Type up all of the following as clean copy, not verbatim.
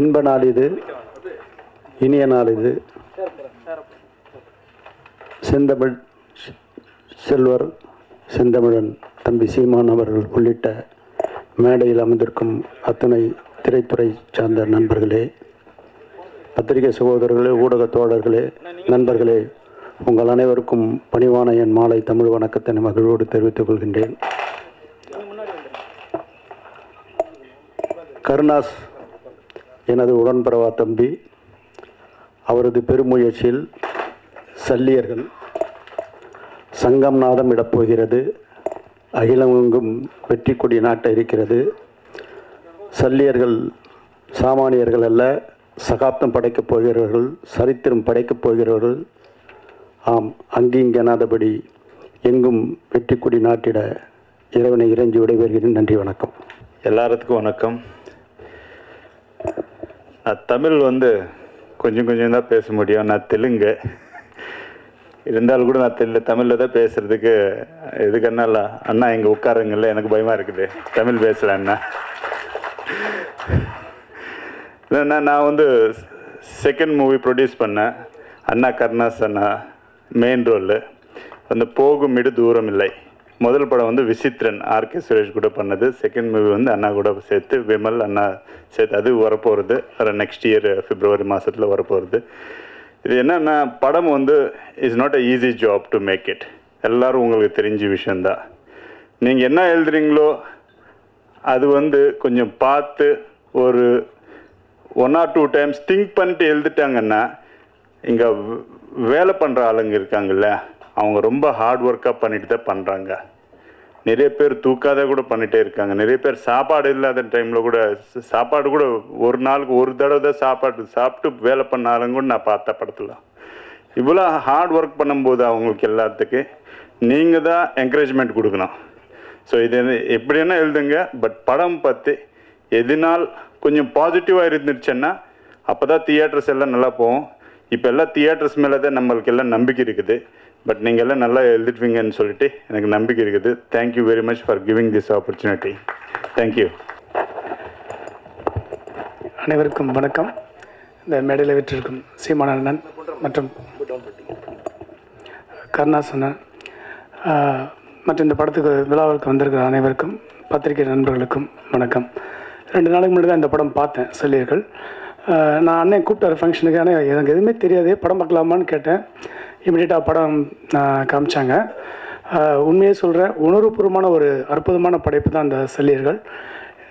இன்ப நாள் இது, இனிய நாள் இது. செந்தமிழ் செல்வர் செந்தமிழன் தம்பி சீமான் அவர்கள் உள்ளிட்ட மேடையில் அமர்ந்திருக்கும் அத்தனை திரைத்துறை சார்ந்த நண்பர்களே, பத்திரிகை சகோதரர்களே, ஊடக தோழர்களே, நண்பர்களே, உங்கள் அனைவருக்கும் பணிவான என் மாலை தமிழ் வணக்கத்தை மகிழ்வோடு தெரிவித்துக் கொள்கின்றேன். கருணாஸ் எனது உடன்பிறவா தம்பி. அவரது பெருமுயற்சியில் சல்லியர்கள் சங்கம் நாதம் இடப்போகிறது. அகிலமெங்கும் வெற்றி கொடி நாட்ட இருக்கிறது. சல்லியர்கள் சாமானியர்கள் அல்ல, சகாப்தம் படைக்கப் போகிறவர்கள், சரித்திரம் படைக்கப் போகிறவர்கள். ஆம், அங்கிங்கெனாதபடி எங்கும் வெற்றி கொடி நாட்டிட இறைவனை இறைஞ்சி விடைபெறுகிறேன். நன்றி, வணக்கம். எல்லாத்துக்கும் வணக்கம். நான் தமிழ் கொஞ்சம் கொஞ்சம் தான் பேச முடியும். நான் தெலுங்கு இருந்தாலும் கூட நான் தமிழில் தான் பேசுகிறதுக்கு எதுக்குன்னா அண்ணா இங்கே உட்காருங்கல்ல, எனக்கு பயமாக இருக்குது தமிழ் பேசல அண்ணா. இல்லைண்ணா, நான் செகண்ட் மூவி ப்ரொடியூஸ் பண்ணேன். அண்ணா கருணாஸ் அண்ணா மெயின் ரோல். போகும் இடு தூரம் இல்லை. முதல் படம் விசித்திரன் ஆர்கே சுரேஷ் கூட பண்ணது. செகண்ட் மூவி அண்ணா கூட சேர்த்து விமல் அண்ணா சேர்த்து அது வரப்போகிறது. நெக்ஸ்ட் இயர் பிப்ரவரி மாதத்தில் வரப்போகிறது. இது என்னன்னா, படம் is not a easy job to make it. எல்லோரும் உங்களுக்கு தெரிஞ்ச விஷயந்தான். நீங்கள் என்ன எழுதுறீங்களோ அது கொஞ்சம் பார்த்து ஒரு 1 or 2 டைம்ஸ் திங்க் பண்ணிட்டு எழுதிட்டாங்கன்னா, இங்கே வேலை பண்ணுற ஆளுங்க இருக்காங்கல்ல, அவங்க ரொம்ப ஹார்ட் ஒர்க்காக பண்ணிட்டு தான் பண்ணுறாங்க. நிறைய பேர் தூக்காத கூட பண்ணிகிட்டே இருக்காங்க. நிறைய பேர் சாப்பாடு இல்லாத டைமில் கூட சாப்பாடு கூட ஒரு நாளுக்கு ஒரு தடவை தான் சாப்பிட்டு வேலை பண்ண ஆளுங்க கூட நான் பார்த்த படத்தில். இவ்வளோ ஹார்ட் ஒர்க் பண்ணும்போது அவங்களுக்கு எல்லாத்துக்கு நீங்கள் தான் என்கரேஜ்மெண்ட் கொடுக்கணும். ஸோ இது எப்படின்னா எழுதுங்க, பட் படம் பற்றி எதுனால் கொஞ்சம் பாசிட்டிவாக இருந்துச்சுன்னா அப்போ தான் தியேட்டர்ஸ் எல்லாம் நல்லா போகும். இப்போ எல்லாம் தியேட்டர்ஸ் மேலே தான் நம்மளுக்கு எல்லாம் நம்பிக்கை இருக்குது. பட் நீங்கள் எல்லாம் நல்லா எழுதிட்டுவீங்கன்னு சொல்லிட்டு எனக்கு நம்பிக்கை இருக்குது. Thank you very much for giving this opportunity. Thank you. அனைவருக்கும் வணக்கம். இந்த மேடையில் விற்றிருக்கும் சீமான் அண்ணன் மற்றும் கருணாஸ் அண்ணன் மற்றும் இந்த படத்துக்கு விழாவிற்கு வந்திருக்கிற அனைவருக்கும் பத்திரிகை நண்பர்களுக்கும் வணக்கம். 2 நாளைக்கு முன்னாடி தான் இந்த படம் பார்த்தேன், சல்லியர்கள். நான் அண்ணன் கூப்பிட்டார் ஃபங்க்ஷனுக்கு. ஆனால் எனக்கு எதுவுமே தெரியாது, படம் பார்க்கலாமான்னு கேட்டேன். இமீடியட்டாக படம் காமிச்சாங்க. உண்மையே சொல்கிறேன், உணர்வுபூர்வமான ஒரு அற்புதமான படைப்பு தான் அந்த சல்லியர்கள்.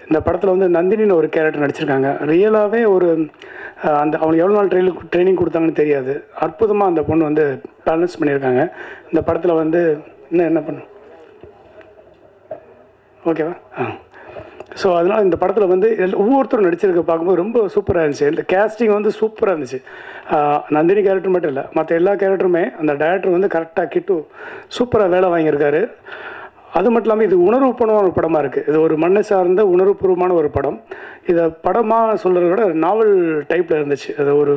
இந்த படத்தில் நந்தினின்னு ஒரு கேரக்டர் நடிச்சிருக்காங்க. ரியலாகவே ஒரு அந்த அவங்களுக்கு எவ்வளோ நாள் ட்ரைனிங் கொடுத்தாங்கன்னு தெரியாது. அற்புதமாக அந்த பொண்ணு பேலன்ஸ் பண்ணியிருக்காங்க. இந்த படத்தில் இன்னும் என்ன பண்ணும், ஓகேவா? ஸோ அதனால் இந்த படத்தில் ஒவ்வொருத்தரும் நடிச்சிருக்க பார்க்கும்போது ரொம்ப சூப்பராக இருந்துச்சு. இந்த கேஸ்டிங் சூப்பராக இருந்துச்சு. நந்தினி கேரக்டர் மட்டும் இல்லை, மற்ற எல்லா கேரக்டருமே அந்த டைரக்டர் கரெக்டாக கிட்டு சூப்பராக வேலை வாங்கியிருக்காரு. அது மட்டும் இல்லாமல் இது உணர்வுபூர்வமான ஒரு படமாக இருக்குது. இது ஒரு மண்ணை சார்ந்த உணர்வுபூர்வமான ஒரு படம். இதை படமாக சொல்கிறத விட நாவல் டைப்பில் இருந்துச்சு. அது ஒரு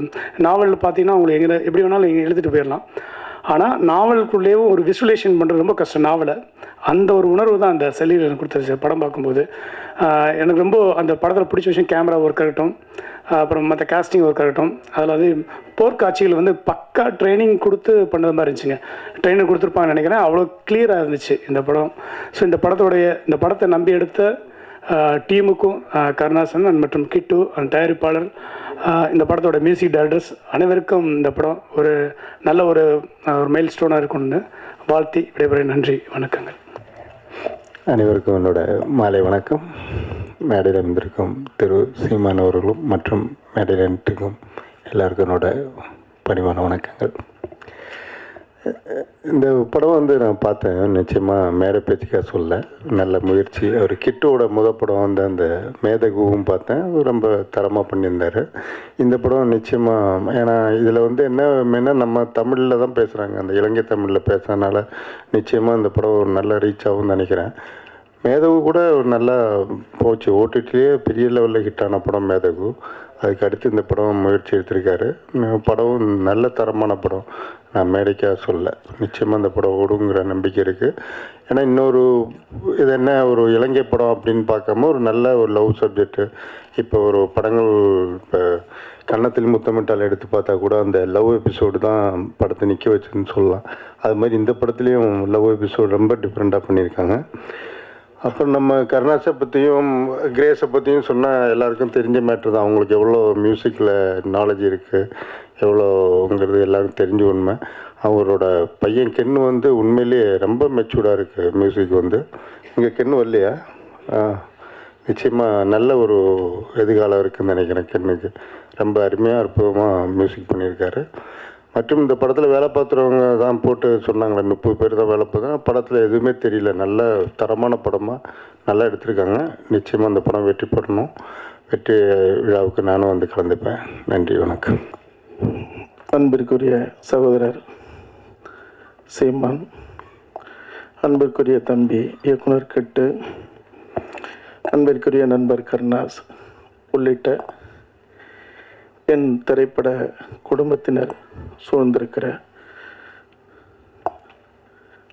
நாவல் பார்த்தீங்கன்னா உங்களுக்கு எப்படி வேணாலும் எழுதிட்டு போயிடலாம். ஆனால் நாவலுக்குள்ளேயும் ஒரு விசுவலேஷன் பண்ணுறது ரொம்ப கஷ்டம் நாவலை. அந்த ஒரு உணர்வு தான் அந்த செல்லியில் எனக்கு கொடுத்துருச்சு. படம் பார்க்கும்போது எனக்கு ரொம்ப அந்த படத்தில் பிடிச்ச விஷயம் கேமரா ஒர்க் ஆகட்டும், அப்புறம் மற்ற காஸ்டிங் ஒர்க் ஆகட்டும். அதில் போர்க்காட்சிகள் பக்கா ட்ரைனிங் கொடுத்து பண்ணுறது மாதிரி இருந்துச்சுங்க. ட்ரைனிங் கொடுத்துருப்பாங்கன்னு நினைக்கிறேன். அவ்வளோ கிளியராக இருந்துச்சு இந்த படம். ஸோ இந்த படத்தை நம்பி எடுத்த டீமுக்கும் கருணாசன் மற்றும் கிட்டு அந்த தயாரிப்பாளர், இந்த படத்தோட மியூசிக் டைரக்டர்ஸ் அனைவருக்கும் இந்த படம் ஒரு நல்ல ஒரு மைல் ஸ்டோனாக இருக்கும்னு வாழ்த்தி விடைபெறுகிறேன். நன்றி, வணக்கங்கள். அனைவருக்கும் என்னோட மாலை வணக்கம். மேடையில் இருந்திருக்கும் திரு சீமான் அவர்களும் மற்றும் மேடையில் இருந்திருக்கும் எல்லாருக்கும் என்னோட பணிவான வணக்கங்கள். இந்த படம் நான் பார்த்தேன். நிச்சயமாக மேடை பேச்சுக்காக சொல்ல, நல்ல முயற்சி. அவர் கிட்டோட படம் அந்த மேதகுவும் பார்த்தேன், ரொம்ப தரமாக பண்ணியிருந்தார். இந்த படம் நிச்சயமாக, ஏன்னா இதில் என்ன நம்ம தமிழில் தான் பேசுகிறாங்க, அந்த இலங்கை தமிழில் பேசுறதுனால நிச்சயமாக இந்த படம் ஒரு நல்ல ரீச் ஆகும்னு நினைக்கிறேன். மேதகு கூட ஒரு நல்லா போச்சு. ஓடிடிலேயே பெரிய லெவலில் ஹிட்டான படம் மேதகு. அதுக்கு அடுத்து இந்த படம் முயற்சி எடுத்திருக்காரு. படம் நல்ல தரமான படம், நான் மேடைக்காக சொல்ல. நிச்சயமாக இந்த படம் ஓடுங்கிற நம்பிக்கை இருக்குது. ஏன்னா இன்னொரு இது என்ன, ஒரு இலங்கை படம் அப்படின்னு பார்க்காம ஒரு நல்ல ஒரு லவ் சப்ஜெக்ட்டு. இப்போ ஒரு படங்கள் இப்போ கன்னத்தில் முத்தமிட்டால் எடுத்து பார்த்தா கூட அந்த லவ் எபிசோடு தான் படத்தை நிற்க வச்சுன்னு சொல்லலாம். அது மாதிரி இந்த படத்துலேயும் லவ் எபிசோடு ரொம்ப டிஃப்ரெண்ட்டாக பண்ணியிருக்காங்க. அப்புறம் நம்ம கருணாஸை பற்றியும் கிரேஸை பற்றியும் சொன்னால் எல்லாருக்கும் தெரிஞ்ச மேட்ரு தான். அவங்களுக்கு எவ்வளோ மியூசிக்கில் நாலேஜ் இருக்குது, எவ்வளோங்கிறது எல்லாருக்கும் தெரிஞ்ச உண்மை. அவரோட பையன் கென்னு வந்து உண்மையிலேயே ரொம்ப மெச்சூர்டாக இருக்குது மியூசிக் வந்து. இங்கே கென்னு வரலையா? நிச்சயமாக நல்ல ஒரு எதிர்காலம் இருக்குதுன்னு நினைக்கிறேன் கென்னுக்கு. ரொம்ப அருமையாக அற்புதமாக மியூசிக் பண்ணியிருக்காரு. மற்றும் இந்த படத்தில் வேலை பார்த்துறவங்க தான் போட்டு சொன்னாங்களே 30 பேர் தான் வேலை பார்த்தா, படத்தில் எதுவுமே தெரியல. நல்ல தரமான படமாக நல்லா எடுத்திருக்காங்க. நிச்சயமாக அந்த படம் வெற்றி பெறணும். வெற்றி விழாவுக்கு நானும் வந்து கலந்துப்பேன். நன்றி, வணக்கம். அன்பிற்குரிய சகோதரர் சீமான், அன்பிற்குரிய தம்பி இயக்குனர் கெட்டு, அன்பிற்குரிய நண்பர் கருணாஸ் உள்ளிட்ட என் திரைப்பட குடும்பத்தினர் சூழ்ந்திருக்கிற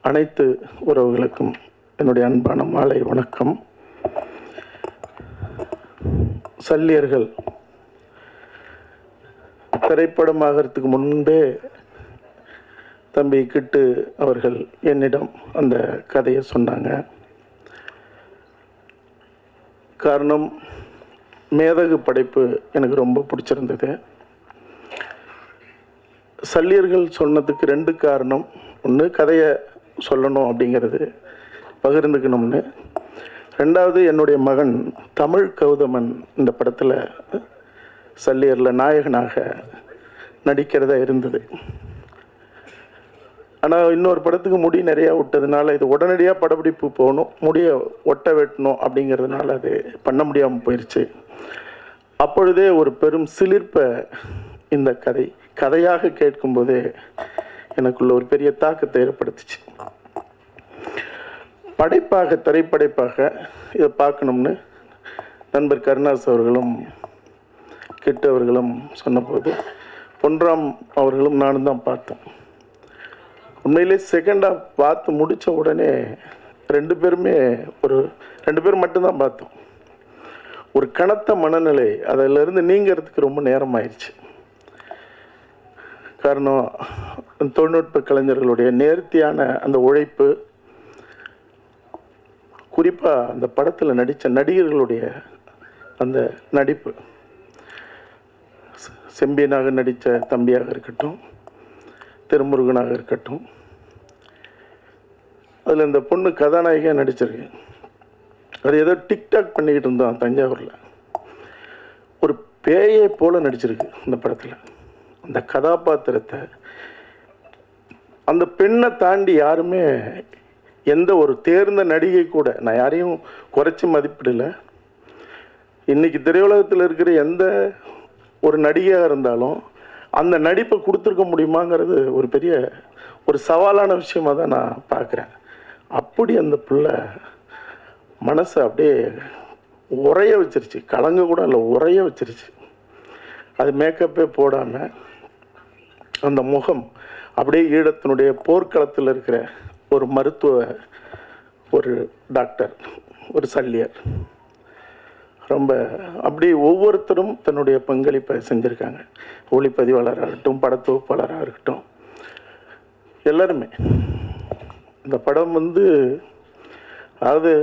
அனைத்து உறவுகளுக்கும் என்னுடைய அன்பான மாலை வணக்கம். சல்லியர்கள் திரைப்படமாகறதுக்கு முன்பே தம்பி கிட்டு அவர்கள் என்னிடம் அந்த கதையை சொன்னாங்க. காரணம், மேதகு படைப்பு எனக்கு ரொம்ப பிடிச்சிருந்தது. சல்லியர்கள் சொன்னதுக்கு 2 காரணம். ஒன்று, கதையை சொல்லணும் அப்படிங்கிறது பகிர்ந்துக்கணும்னு. 2வது, என்னுடைய மகன் தமிழ் கௌதமன் இந்த படத்தில் சல்லியரில் நாயகனாக நடிக்கிறதா இருந்தது. ஆனால் இன்னொரு படத்துக்கு முடி நிறையா விட்டதுனால இது உடனடியாக படப்பிடிப்பு போகணும், முடியை ஒட்ட வெட்டணும் அப்படிங்கிறதுனால அது பண்ண முடியாமல் போயிடுச்சு. அப்பொழுதே ஒரு பெரும் சிலிர்ப்பை இந்த கதையாக கேட்கும்போதே எனக்குள்ள ஒரு பெரிய தாக்கத்தை ஏற்படுத்துச்சு. திரைப்படைப்பாக இதை பார்க்கணும்னு நண்பர் கருணாஸ் அவர்களும் கிட்டு அவர்களும் சொன்னபோது பொன்ராம் அவர்களும் நானும் தான் பார்த்தோம். உண்மையிலே செகண்ட் ஹாஃப் பார்த்து முடித்த உடனே 2 பேர் மட்டும்தான் பார்த்தோம். ஒரு கனத்த மனநிலை அதிலிருந்து நீங்கிறதுக்கு ரொம்ப நேரம் ஆயிடுச்சு. காரணம், தொழில்நுட்ப கலைஞர்களுடைய நேர்த்தியான அந்த உழைப்பு, குறிப்பாக அந்த படத்தில் நடித்த நடிகர்களுடைய அந்த நடிப்பு, செம்பியனாக நடித்த தம்பியாக இருக்கட்டும், திருமுருகனாக இருக்கட்டும், அதில் இந்த பொண்ணு கதாநாயகியாக நடிச்சிருக்கு. அது ஏதோ டிக்டாக் பண்ணிக்கிட்டு இருந்தோம் தஞ்சாவூரில். ஒரு பேயை போல் நடிச்சிருக்கு இந்த படத்தில். அந்த கதாபாத்திரத்தை, அந்த பெண்ணை தாண்டி யாருமே, எந்த ஒரு தேர்ந்த நடிகை கூட, நான் யாரையும் குறைச்சி மதிப்பிடலை. இன்றைக்கி திரையுலகத்தில் இருக்கிற எந்த ஒரு நடிகையாக இருந்தாலும் அந்த நடிப்பை கொடுத்துருக்க முடியுமாங்கிறது ஒரு பெரிய ஒரு சவாலான விஷயமாக தான் நான் பார்க்குறேன். அப்படி அந்த பிள்ளை மனசை அப்படியே உறைய வச்சிருச்சு. கலங்க கூட இல்லை, உறைய வச்சிருச்சு. அது மேக்கப்பே போடாமல் அந்த முகம் அப்படியே ஈழத்தினுடைய போர்க்களத்தில் இருக்கிற ஒரு ஒரு டாக்டர், ஒரு சல்லியர். ரொம்ப அப்படி ஒவ்வொருத்தரும் தன்னுடைய பங்களிப்பை செஞ்சுருக்காங்க. ஒளிப்பதிவாளராக இருக்கட்டும், படத்தொகுப்பாளராக இருக்கட்டும், எல்லாருமே. இந்த படம் அதாவது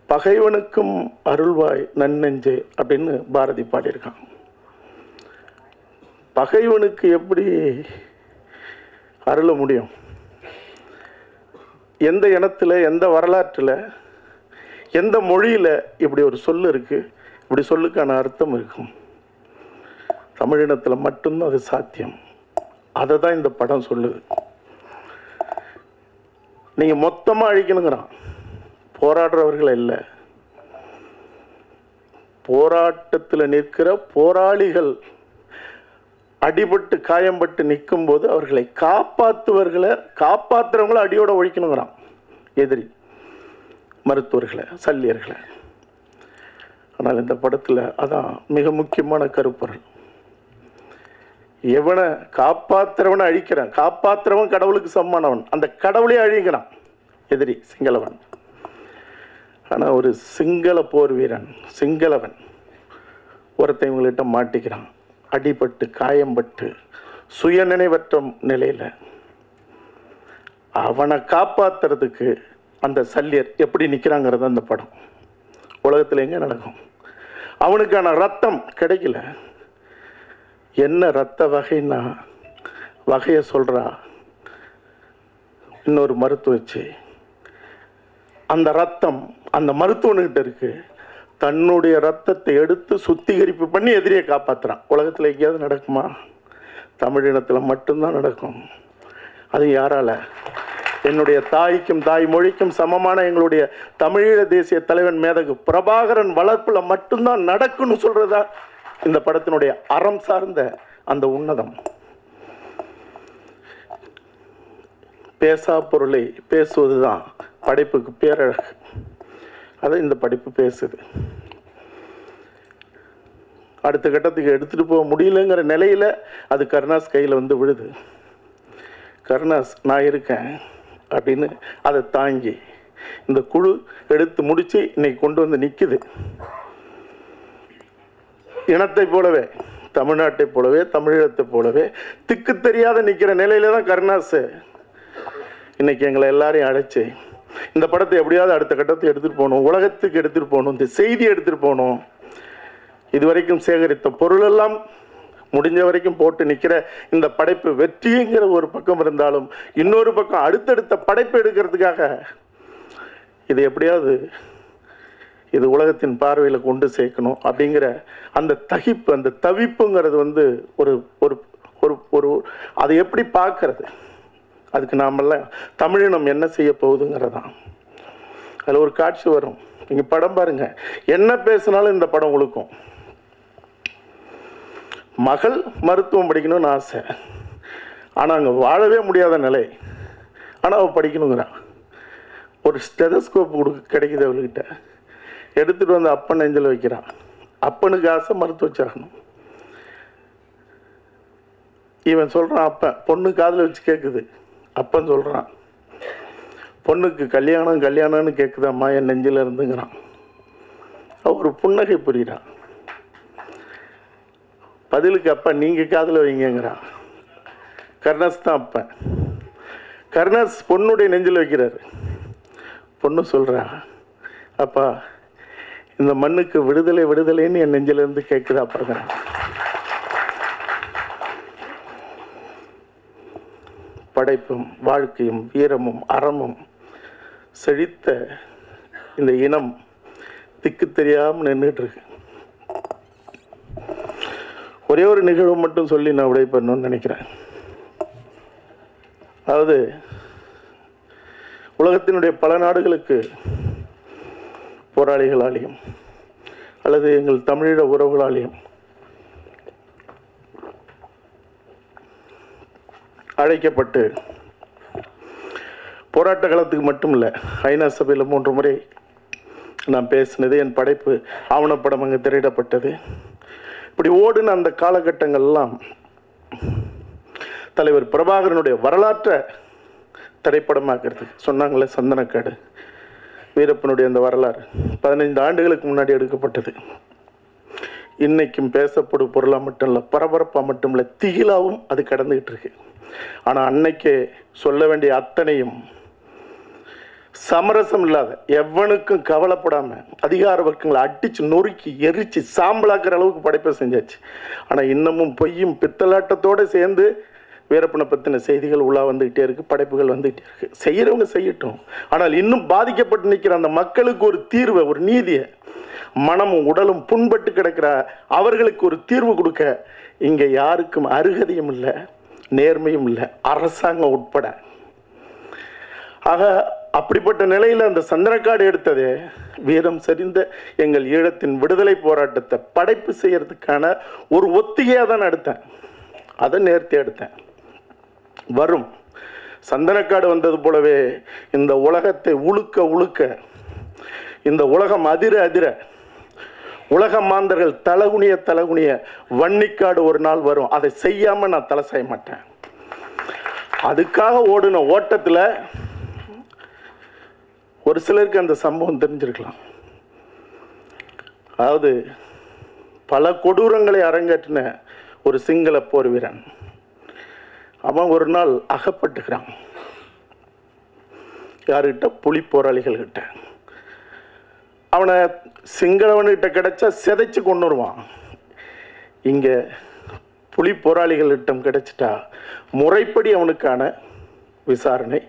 பகைவனுக்கும் அருள்வாய் நன்னெஞ்சே அப்படின்னு பாரதி பாடியிருக்கான். பகைவனுக்கு எப்படி அருள முடியும்? எந்த இனத்தில், எந்த வரலாற்றில், எந்த மொழியில் இப்படி ஒரு சொல் இருக்குது? இப்படி சொல்லுக்கான அர்த்தம் இருக்கும். தமிழினத்தில் மட்டும்தான் அது சாத்தியம். அதை தான் இந்த படம் சொல்லுது. நீங்கள் மொத்தமாக அழிக்கணுங்கிறான். போராடுறவர்கள் இல்லை, போராட்டத்தில் நிற்கிற போராளிகள் அடிபட்டு காயம்பட்டு நிற்கும் போது அவர்களை காப்பாற்றுறவங்களை அடியோட ஒழிக்கணுங்கிறான். எதிரி மருத்துவர்களை, சல்லியர்களை. ஆனால் இந்த படத்தில் அதான் மிக முக்கியமான கருப்பொருள். எவனை காப்பாற்றுறவனை அழிக்கிறான், காப்பாற்றுறவன் கடவுளுக்கு சமமானவன், அந்த கடவுளே அழிக்கிறான் எதிரி சிங்களவன். ஆனால் ஒரு சிங்கள போர் வீரன் சிங்களவன் ஒருத்தவங்கள்கிட்ட மாட்டிக்கிறான், அடிபட்டு காயம்பட்டு சுயநினைவற்ற நிலையில். அவனை காப்பாற்றுறதுக்கு அந்த சல்லியர் எப்படி நிற்கிறாங்கிறது அந்த படம். உலகத்தில் எங்கே நடக்கும்? அவனுக்கான ரத்தம் கிடைக்கல. என்ன ரத்த வகைன்னா வகையை சொல்கிறா இன்னொரு மருத்துவ வச்சு. அந்த ரத்தம் அந்த மருத்துவனுக்கிட்ட இருக்கு. தன்னுடைய ரத்தத்தை எடுத்து சுத்திகரிப்பு பண்ணி எதிரியை காப்பாற்றுறான். உலகத்தில் எங்கேயாவது நடக்குமா? தமிழினத்தில் மட்டும்தான் நடக்கும். அது யாரால? என்னுடைய தாய்க்கும் தாய் மொழிக்கும் சமமான எங்களுடைய தமிழீழ தேசிய தலைவன் மேதகு பிரபாகரன் வளர்ப்புல மட்டும்தான் நடக்கும்னு சொல்றதா இந்த படத்தினுடைய அறம் சார்ந்த அந்த உன்னதம். பேசா பொருளை பேசுவதுதான் படைப்புக்கு பேரழகு. அதை இந்த படைப்பு பேசுது. அடுத்த கட்டத்துக்கு எடுத்துட்டு போக முடியலங்கிற நிலையில அது கருணாஸ் கையில் வந்து விழுது. கருணாஸ் நான் இருக்கேன் அப்படின்னு அதை தாங்கி இந்த குழு எடுத்து முடிச்சு இன்னைக்கு கொண்டு வந்து நிற்குது. இனத்தை போலவே, தமிழ்நாட்டை போலவே, தமிழீழத்தை போலவே திக்கு தெரியாத நிற்கிற நிலையில தான் கருணாஸ் இன்னைக்கு எங்களை எல்லாரையும் அழைச்சி இந்த படத்தை எப்படியாவது அடுத்த கட்டத்தை எடுத்துட்டு போகணும், உலகத்துக்கு எடுத்துட்டு போகணும், இந்த செய்தியை எடுத்துட்டு போகணும். இதுவரைக்கும் சேகரித்த பொருளெல்லாம் முடிஞ்ச வரைக்கும் போட்டு நிற்கிற இந்த படைப்பு வெற்றிங்கிற ஒரு பக்கம் இருந்தாலும் இன்னொரு பக்கம் அடுத்தடுத்த படைப்பு எடுக்கிறதுக்காக இது எப்படியாவது இது உலகத்தின் பார்வையில் கொண்டு சேர்க்கணும் அப்படிங்கிற அந்த தகிப்பு, அந்த தவிப்புங்கிறது வந்து ஒரு ஒரு ஒரு ஒரு அதை எப்படி பார்க்கறது, அதுக்கு நாமெல்லாம் தமிழினம் என்ன செய்ய போகுதுங்கிறதான். அதில் ஒரு காட்சி வரும், நீங்கள் படம் பாருங்க, என்ன பேசினாலும் இந்த படம் உழுக்கும். மகள் மருத்துவம் படிக்கணும்னு ஆசை, ஆனால் அங்கே வாழவே முடியாத நிலை, ஆனால் அவள் படிக்கணுங்கிறான். ஒரு ஸ்டெதஸ்கோப் கிடைக்குது அவள்கிட்ட, எடுத்துகிட்டு வந்து அப்பன் நெஞ்சில் வைக்கிறான். அப்பனுக்கு ஆசை மருத்துவம் சாகணும். இவன் சொல்கிறான், அப்பன் பொண்ணு காதில் வச்சு கேட்குது. அப்பன் சொல்கிறான், பொண்ணுக்கு கல்யாணம் கல்யாணம்னு கேட்குதாம்மா என் நெஞ்சில் இருந்துங்கிறான். அவன் ஒரு புன்னகை புரிகிறான். பதிலுக்கு அப்பா நீங்கள் காதில் வைங்கிறான். கருணாஸ் தான் அப்பன். கருணாஸ் பொண்ணுடைய நெஞ்சில் வைக்கிறாரு. பொண்ணு சொல்கிறா, அப்பா இந்த மண்ணுக்கு விடுதலை விடுதலைன்னு என் நெஞ்சிலேருந்து கேட்குதா பாருங்கிறான். படைப்பும் வாழ்க்கையும் வீரமும் அறமும் செழித்த இந்த இனம் திக்கு தெரியாமல் நின்றுட்டு இருக்கு. ஒரே ஒரு நிகழ்வு மட்டும் சொல்லி நான் விடைபெறணும்னு நினைக்கிறேன். அதாவது உலகத்தினுடைய பல நாடுகளுக்கு போராளிகளாலேயும் அல்லது எங்கள் தமிழீழ உறவுகளாலேயும் அழைக்கப்பட்டு போராட்ட காலத்துக்கு மட்டும் இல்லை, ஐநா சபையில் 3 முறை நான் பேசினது, என் படைப்பு ஆவணப்படம் அங்கே திரையிடப்பட்டது. இப்படி ஓடுன அந்த காலகட்டங்கள்லாம் தலைவர் பிரபாகரனுடைய வரலாற்றை திரைப்படமாக்கிறதுக்கு சொன்னாங்களே, சந்தனக்காடு வீரப்பனுடைய அந்த வரலாறு 15 ஆண்டுகளுக்கு முன்னாடி எடுக்கப்பட்டது. இன்னைக்கும் பேசப்படும் பொருளாக மட்டும் இல்லை, பரபரப்பாக மட்டும் இல்லை, திகிலாவும் அது கடந்துகிட்டு இருக்கு. ஆனால் அன்னைக்கே சொல்ல வேண்டிய அத்தனையும் சமரசம் இல்லாத, எவனுக்கும் கவலைப்படாம அதிகார வர்க்கங்களை அடிச்சு நொறுக்கி எரிச்சு சாம்பலாக்குற அளவுக்கு படைப்பை செஞ்சாச்சு. ஆனால் இன்னமும் பொய்யும் பித்தலாட்டத்தோடு சேர்ந்து வீரப்பனை பற்றின செய்திகள் உள்ளா வந்துக்கிட்டே இருக்குது, படைப்புகள் வந்துக்கிட்டே இருக்குது. செய்கிறவங்க செய்யட்டும், ஆனால் இன்னும் பாதிக்கப்பட்டு நிற்கிற அந்த மக்களுக்கு ஒரு தீர்வை, ஒரு நீதியை, மனமும் உடலும் புண்பட்டு கிடக்கிற அவர்களுக்கு ஒரு தீர்வு கொடுக்க இங்கே யாருக்கும் அருகதையும் இல்லை, நேர்மையும் இல்லை, அரசாங்கம் உட்பட. ஆக அப்படிப்பட்ட நிலையில் அந்த சந்தனக்காடு எடுத்ததே வீரம் சரிந்த எங்கள் ஈழத்தின் விடுதலை போராட்டத்தை படைப்பு செய்யறதுக்கான ஒரு ஒத்திகையாக தான் எடுத்தேன். அதை நேர்த்தி எடுத்தேன். வரும் சந்தனக்காடு வந்தது போலவே இந்த உலகத்தை உழுக்க உழுக்க, இந்த உலகம் அதிர அதிர உலக மாந்தர்கள் தலகுனிய வன்னிக்காடு ஒரு நாள் வரும். அதை செய்யாம நான் தலை செய்ய மாட்டேன். அதுக்காக ஓடின ஓட்டத்தில் ஒரு சிலருக்கு அந்த சம்பவம் தெரிஞ்சிருக்கலாம். அதாவது பல கொடூரங்களை அரங்கேற்றின ஒரு சிங்கள போர் வீரன் அவன் ஒரு நாள் அகப்பட்டுக்கிறான். யாருக்கிட்ட? புலி போராளிகள் கிட்ட. அவனை சிங்களவன்கிட்ட கிடைச்சா சிதைச்சு கொண்டு வருவான். இங்க புலி போராளிகளிடம் கிடைச்சிட்டா முறைப்படி அவனுக்கான விசாரணை,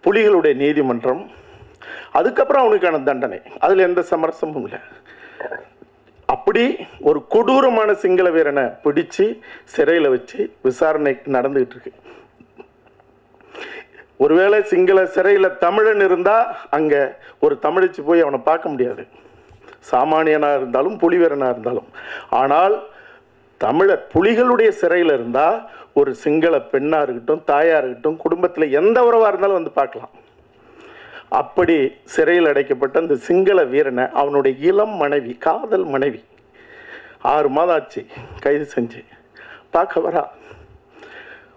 புலிகளுடைய நீதிமன்றம், அதுக்கப்புறம் அவனுக்கான தண்டனை. அதில் எந்த சமரசமும் இல்லை. அப்படி ஒரு கொடூரமான சிங்கள வீரனை பிடிச்சு சிறையில் வச்சு விசாரணை நடந்துகிட்டு இருக்கு. ஒருவேளை சிங்கள சிறையில் தமிழன் இருந்தா அங்க ஒரு தமிழிச்சு போய் அவனை பார்க்க முடியாது, சாமானியனா இருந்தாலும் புலி வீரனா இருந்தாலும். ஆனால் தமிழர் புலிகளுடைய சிறையில் இருந்தா ஒரு சிங்கள பெண்ணா இருக்கட்டும், தாயா இருக்கட்டும், குடும்பத்தில் எந்த உறவா இருந்தாலும் வந்து பார்க்கலாம். அப்படி சிறையில் அடைக்கப்பட்ட அந்த சிங்கள வீரனை அவனுடைய இளம் மனைவி, காதல் மனைவி, 6 மாதம் ஆச்சு கைது செஞ்சு பார்க்க வரா.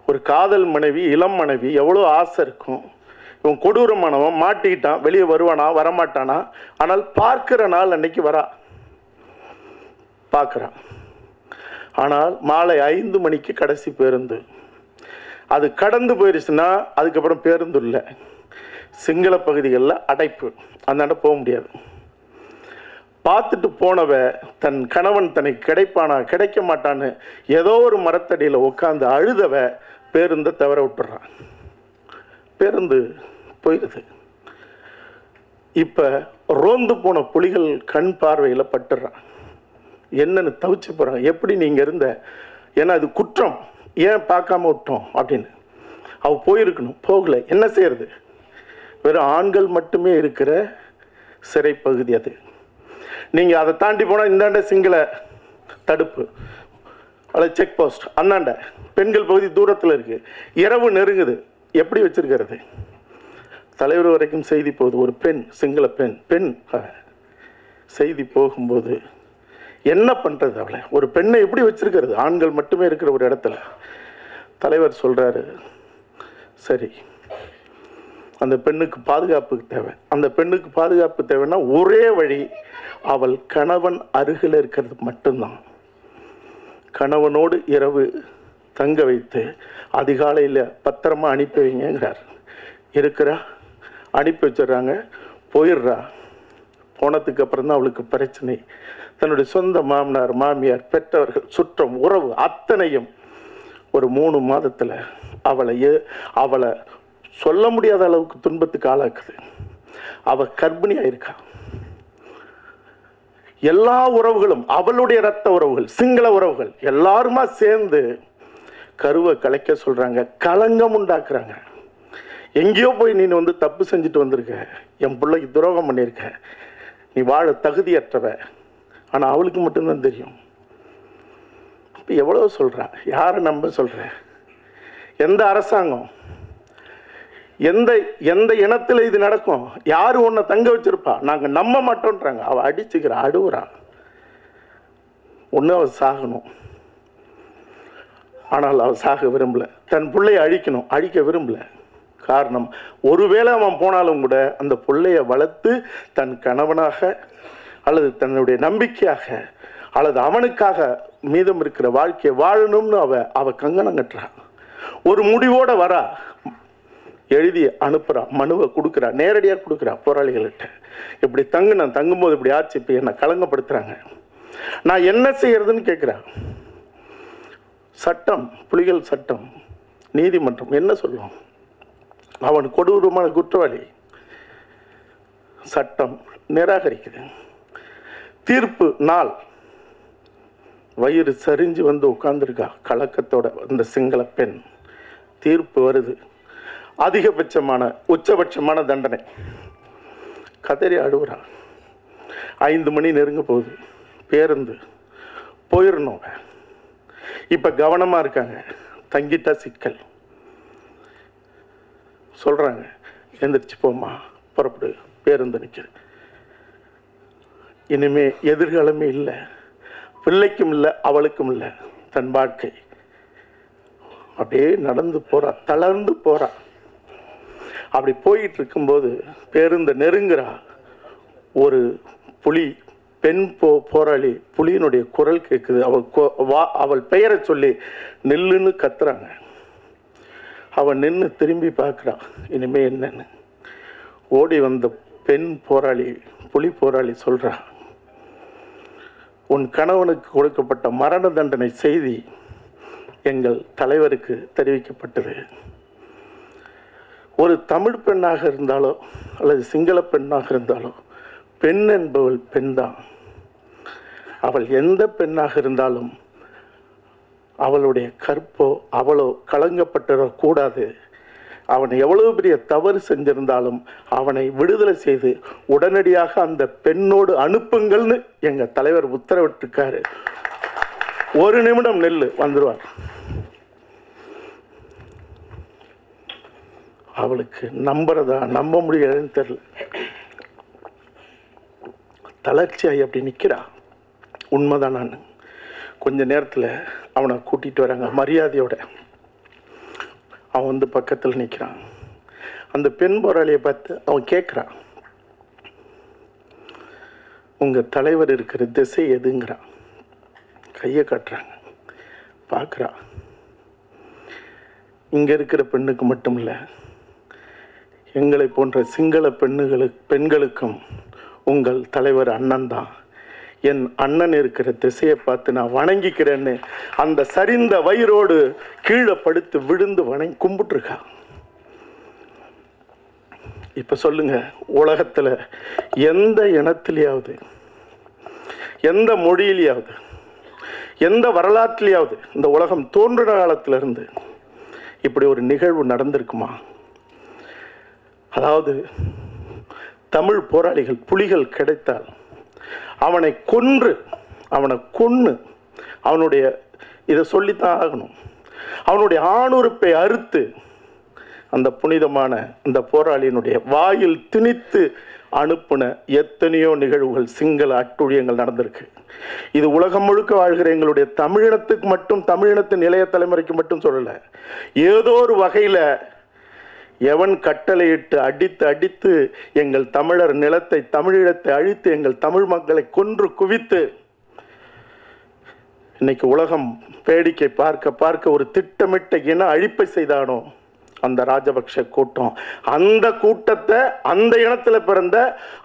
ஒரு காதல் மனைவி, இளம் மனைவி, எவ்வளோ ஆசை இருக்கும். இவன் கொடூரமானவன், மாட்டிக்கிட்டான், வெளியே வருவானா வரமாட்டானா, ஆனால் பார்க்கிற நாள் அன்னைக்கு வரா, பார்க்குறான். ஆனால் மாலை 5 மணிக்கு கடைசி பேருந்து. அது கடந்து போயிடுச்சுன்னா அதுக்கப்புறம் பேருந்து இல்லை. சிங்கள பகுதிகளில் அடைப்பு, அந்தாண்ட போக முடியாது. பார்த்துட்டு போனவ தன் கணவன் தனக்கு கிடைப்பானா கிடைக்க மாட்டான்னு ஏதோ ஒரு மரத்தடியில் உட்காந்து அழுதவ பேருந்தை தவற விட்டுறான். பேருந்து போயிடுது. இப்போ ரோந்து போன புலிகள் கண் பார்வையில் பட்டுறான். என்னன்னு தவிச்சு போகிறாங்க. எப்படி நீங்கள் இருந்த, ஏன்னா அது குற்றம், ஏன் பார்க்காம விட்டோம் அப்படின்னு. அவள் போயிருக்கணும், போகலை, என்ன செய்யறது? வெறும் ஆண்கள் மட்டுமே இருக்கிற சிறை பகுதி அது. நீங்கள் அதை தாண்டி போனால் இந்தாண்ட சிங்கள தடுப்பு அல்லது செக் போஸ்ட், அந்தாண்ட பெண்கள் பகுதி தூரத்தில் இருக்குது. இரவு நெருங்குது, எப்படி வச்சிருக்கிறது? தலைவர் வரைக்கும் செய்தி போகுது. ஒரு பெண், சிங்கள பெண் செய்தி போகும்போது என்ன பண்ணுறது? அவளை, ஒரு பெண்ணை எப்படி வச்சிருக்கிறது? ஆண்கள் மட்டுமே இருக்கிற ஒரு இடத்துல. தலைவர் சொல்கிறாரு, சரி அந்த பெண்ணுக்கு பாதுகாப்பு தேவை. அந்த பெண்ணுக்கு பாதுகாப்பு தேவைன்னா ஒரே வழி, அவள் கணவன் அருகில் இருக்கிறது மட்டும்தான். கணவனோடு இரவு தங்க வைத்து அதிகாலையில் பத்திரமா அனுப்பி வைங்கிறார். இருக்கிறா, அனுப்பி வச்சிடுறாங்க, போயிடுறா. போனதுக்கு அப்புறம் தான் அவளுக்கு பிரச்சனை. தன்னுடைய சொந்த மாமனார், மாமியார், பெற்றவர்கள், சுற்றம், உறவு அத்தனையும் ஒரு 3 மாதத்தில் அவளை சொல்ல முடியாத அளவுக்கு துன்பத்துக்கு ஆளாக்குது. அவ கர்ப்பிணியாக இருக்கா. எல்லா உறவுகளும், அவளுடைய இரத்த உறவுகள், சிங்கள உறவுகள் எல்லாருமா சேர்ந்து கருவை கலைக்க சொல்றாங்க, களங்கம் உண்டாக்குறாங்க. எங்கேயோ போய் நீ வந்து தப்பு செஞ்சுட்டு வந்திருக்க, என் பிள்ளைக்கு துரோகம் பண்ணியிருக்க, நீ வாழ தகுதியற்றவ. ஆனால் அவளுக்கு மட்டும்தான் தெரியும். இப்போ எவ்வளோ சொல்கிறா, யாரை நம்ப சொல்கிற? எந்த அரசாங்கம், எந்த இனத்தில் இது நடக்கும்? யார் உன்னை தங்க வச்சிருப்பா? நாங்கள் நம்ப மாட்டோன்றாங்க. அவள் அடிச்சுக்கிறா, அழுவுறா. ஒன்று அவள் சாகணும், ஆனால் அவள் சாக விரும்பல. தன் பிள்ளையை அழிக்க விரும்பல. காரணம், ஒருவேளை அவன் போனாலும் கூட அந்த பிள்ளைய வளர்த்து தன் கணவனாக அல்லது தன்னுடைய நம்பிக்கையாக அல்லது அவனுக்காக மீதம் இருக்கிற வாழ்க்கையை வாழணும்னு அவ கங்கணம் கட்டுறா. ஒரு முடிவோட வரா, எழுதி அனுப்புறா, மனுவை கொடுக்குறா, நேரடியாக கொடுக்குறா போராளிகள்கிட்ட. இப்படி தங்கும்போது இப்படி ஆச்சு, இப்போ என்னை களங்கப்படுத்துறாங்க, நான் என்ன செய்யறதுன்னு கேட்குறா. சட்டம், புலிகள் சட்டம், நீதிமன்றம் என்ன சொல்லும்? அவன் கொடூரமான குற்றவாளி. சட்டம் நிராகரிக்குது. தீர்ப்பு நாள், வயிறு சரிஞ்சு வந்து உட்கார்ந்துருக்கா கலக்கத்தோட அந்த சிங்கள பெண். தீர்ப்பு வருது, உச்சபட்சமான தண்டனை. கதறி அழுவுறா. 5 மணி நெருங்க போகுது, பேருந்து போயிடணும். இப்போ கவனமாக இருக்காங்க, தங்கிட்டா சிக்கல். சொல்கிறாங்க, எந்திரிச்சு போமா, புறப்படு, பேருந்து நிற்கிது. இனிமே எதிர்காலமே இல்லை, பிள்ளைக்கும் இல்லை அவளுக்கும் இல்லை. தன் வாழ்க்கை அப்படியே நடந்து போறா, தளர்ந்து போறா. அப்படி போயிட்டு இருக்கும்போது பேருந்து நெருங்குறா. ஒரு புலி, பெண் போராளி புலியினுடைய குரல் கேட்குது. அவள் பெயரை சொல்லி நில்லுன்னு கத்துறாங்க. அவன் நின்று திரும்பி பார்க்குறான், இனிமே என்னன்னு. ஓடி வந்த பெண் போராளி, புலி போராளி சொல்றா, உன் கணவனுக்கு கொடுக்கப்பட்ட மரண தண்டனை செய்தி எங்கள் தலைவருக்கு தெரிவிக்கப்பட்டது. ஒரு தமிழ் பெண்ணாக இருந்தாலோ அல்லது சிங்கள பெண்ணாக இருந்தாலோ பெண் என்பவள் பெண் தான். அவள் எந்த பெண்ணாக இருந்தாலும் அவளுடைய கற்போ அவளோ கலங்கப்பட்டுடக்கூடாது. அவன் எவ்வளவு பெரிய தவறு செஞ்சிருந்தாலும் அவனை விடுதலை செய்து உடனடியாக அந்த பெண்ணோடு அனுப்புங்கள்னு எங்கள் தலைவர் உத்தரவிட்டிருக்காரு. ஒரு நிமிடம் நெல்லு வந்துடுவார். அவளுக்கு நம்புறதா நம்ப முடியாதுன்னு தெரியல. தளர்ச்சியாகி அப்படி நிற்கிறா. உண்மைதான். நான் கொஞ்ச நேரத்தில் அவனை கூட்டிகிட்டு வராங்க மரியாதையோட. அவன் வந்து பக்கத்தில் நிற்கிறான். அந்த பெண் போராளியை பார்த்து அவன் கேட்குறான், உங்கள் தலைவர் இருக்கிற திசை எதுங்கிறான். கையை காட்டுறாங்க. பார்க்குறான். இங்கே இருக்கிற பெண்ணுக்கு மட்டும் இல்லை, எங்களை போன்ற சிங்கள பெண்களுக்கும் உங்கள் தலைவர் அண்ணன் தான். என் அண்ணன் இருக்கிற திசையை பார்த்து நான் வணங்கிக்கிறேன்னு அந்த சரிந்த வயிறோடு கீழே படுத்து விழுந்து கும்பிட்டுருக்கா. இப்ப சொல்லுங்க, உலகத்துல எந்த இனத்திலேயாவது, எந்த மொழியிலேயாவது, எந்த வரலாற்றிலேயாவது இந்த உலகம் தோன்றின காலத்திலிருந்து இப்படி ஒரு நிகழ்வு நடந்திருக்குமா? அதாவது தமிழ் போராளிகள் புலிகள் கிடைத்தால் அவனை கொன்று அவனுடைய இதை சொல்லித்தான் ஆகணும், அவனுடைய ஆணுறுப்பை அறுத்து அந்த புனிதமான அந்த போராளியினுடைய வாயில் திணித்து அனுப்புன எத்தனையோ நிகழ்வுகள், சிங்கள அட்டுழியங்கள் நடந்திருக்கு. இது உலகம் முழுக்க வாழ்கிற எங்களுடைய தமிழினத்துக்கு மட்டும், தமிழினத்தின் இளைய தலைமுறைக்கு மட்டும் சொல்லலை. ஏதோ ஒரு வகையில் எவன் கட்டளையிட்டு அடித்து எங்கள் தமிழர் நிலத்தை, தமிழீழத்தை அழித்து எங்கள் தமிழ் மக்களை கொன்று குவித்து இன்னைக்கு உலகம் வேடிக்கை பார்க்க ஒரு திட்டமிட்ட இன அழிப்பை செய்தானோ அந்த ராஜபக்ஷ கூட்டம், அந்த கூட்டத்தை அந்த இனத்துல பிறந்த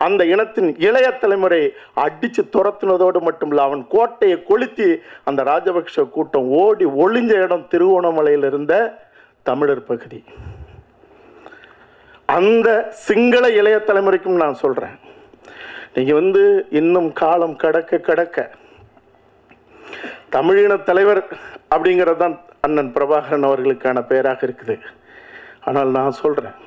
அந்த இனத்தின் இளைய தலைமுறை அடிச்சு துரத்துனதோடு மட்டும் இல்ல, அவன் கோட்டையை கொளுத்தி அந்த ராஜபக்ஷ கூட்டம் ஓடி ஒளிஞ்ச இடம் திருவோணமலையில் இருந்த தமிழர் பகுதி. அந்த சிங்கள இளைய தலைமுறைக்கும் நான் சொல்றேன், நீங்க இன்னும் காலம் கடக்க தமிழின தலைவர் அப்படிங்கிறது தான் அண்ணன் பிரபாகரன் அவர்களுக்கான பெயராக இருக்குது. ஆனால் நான் சொல்றேன்,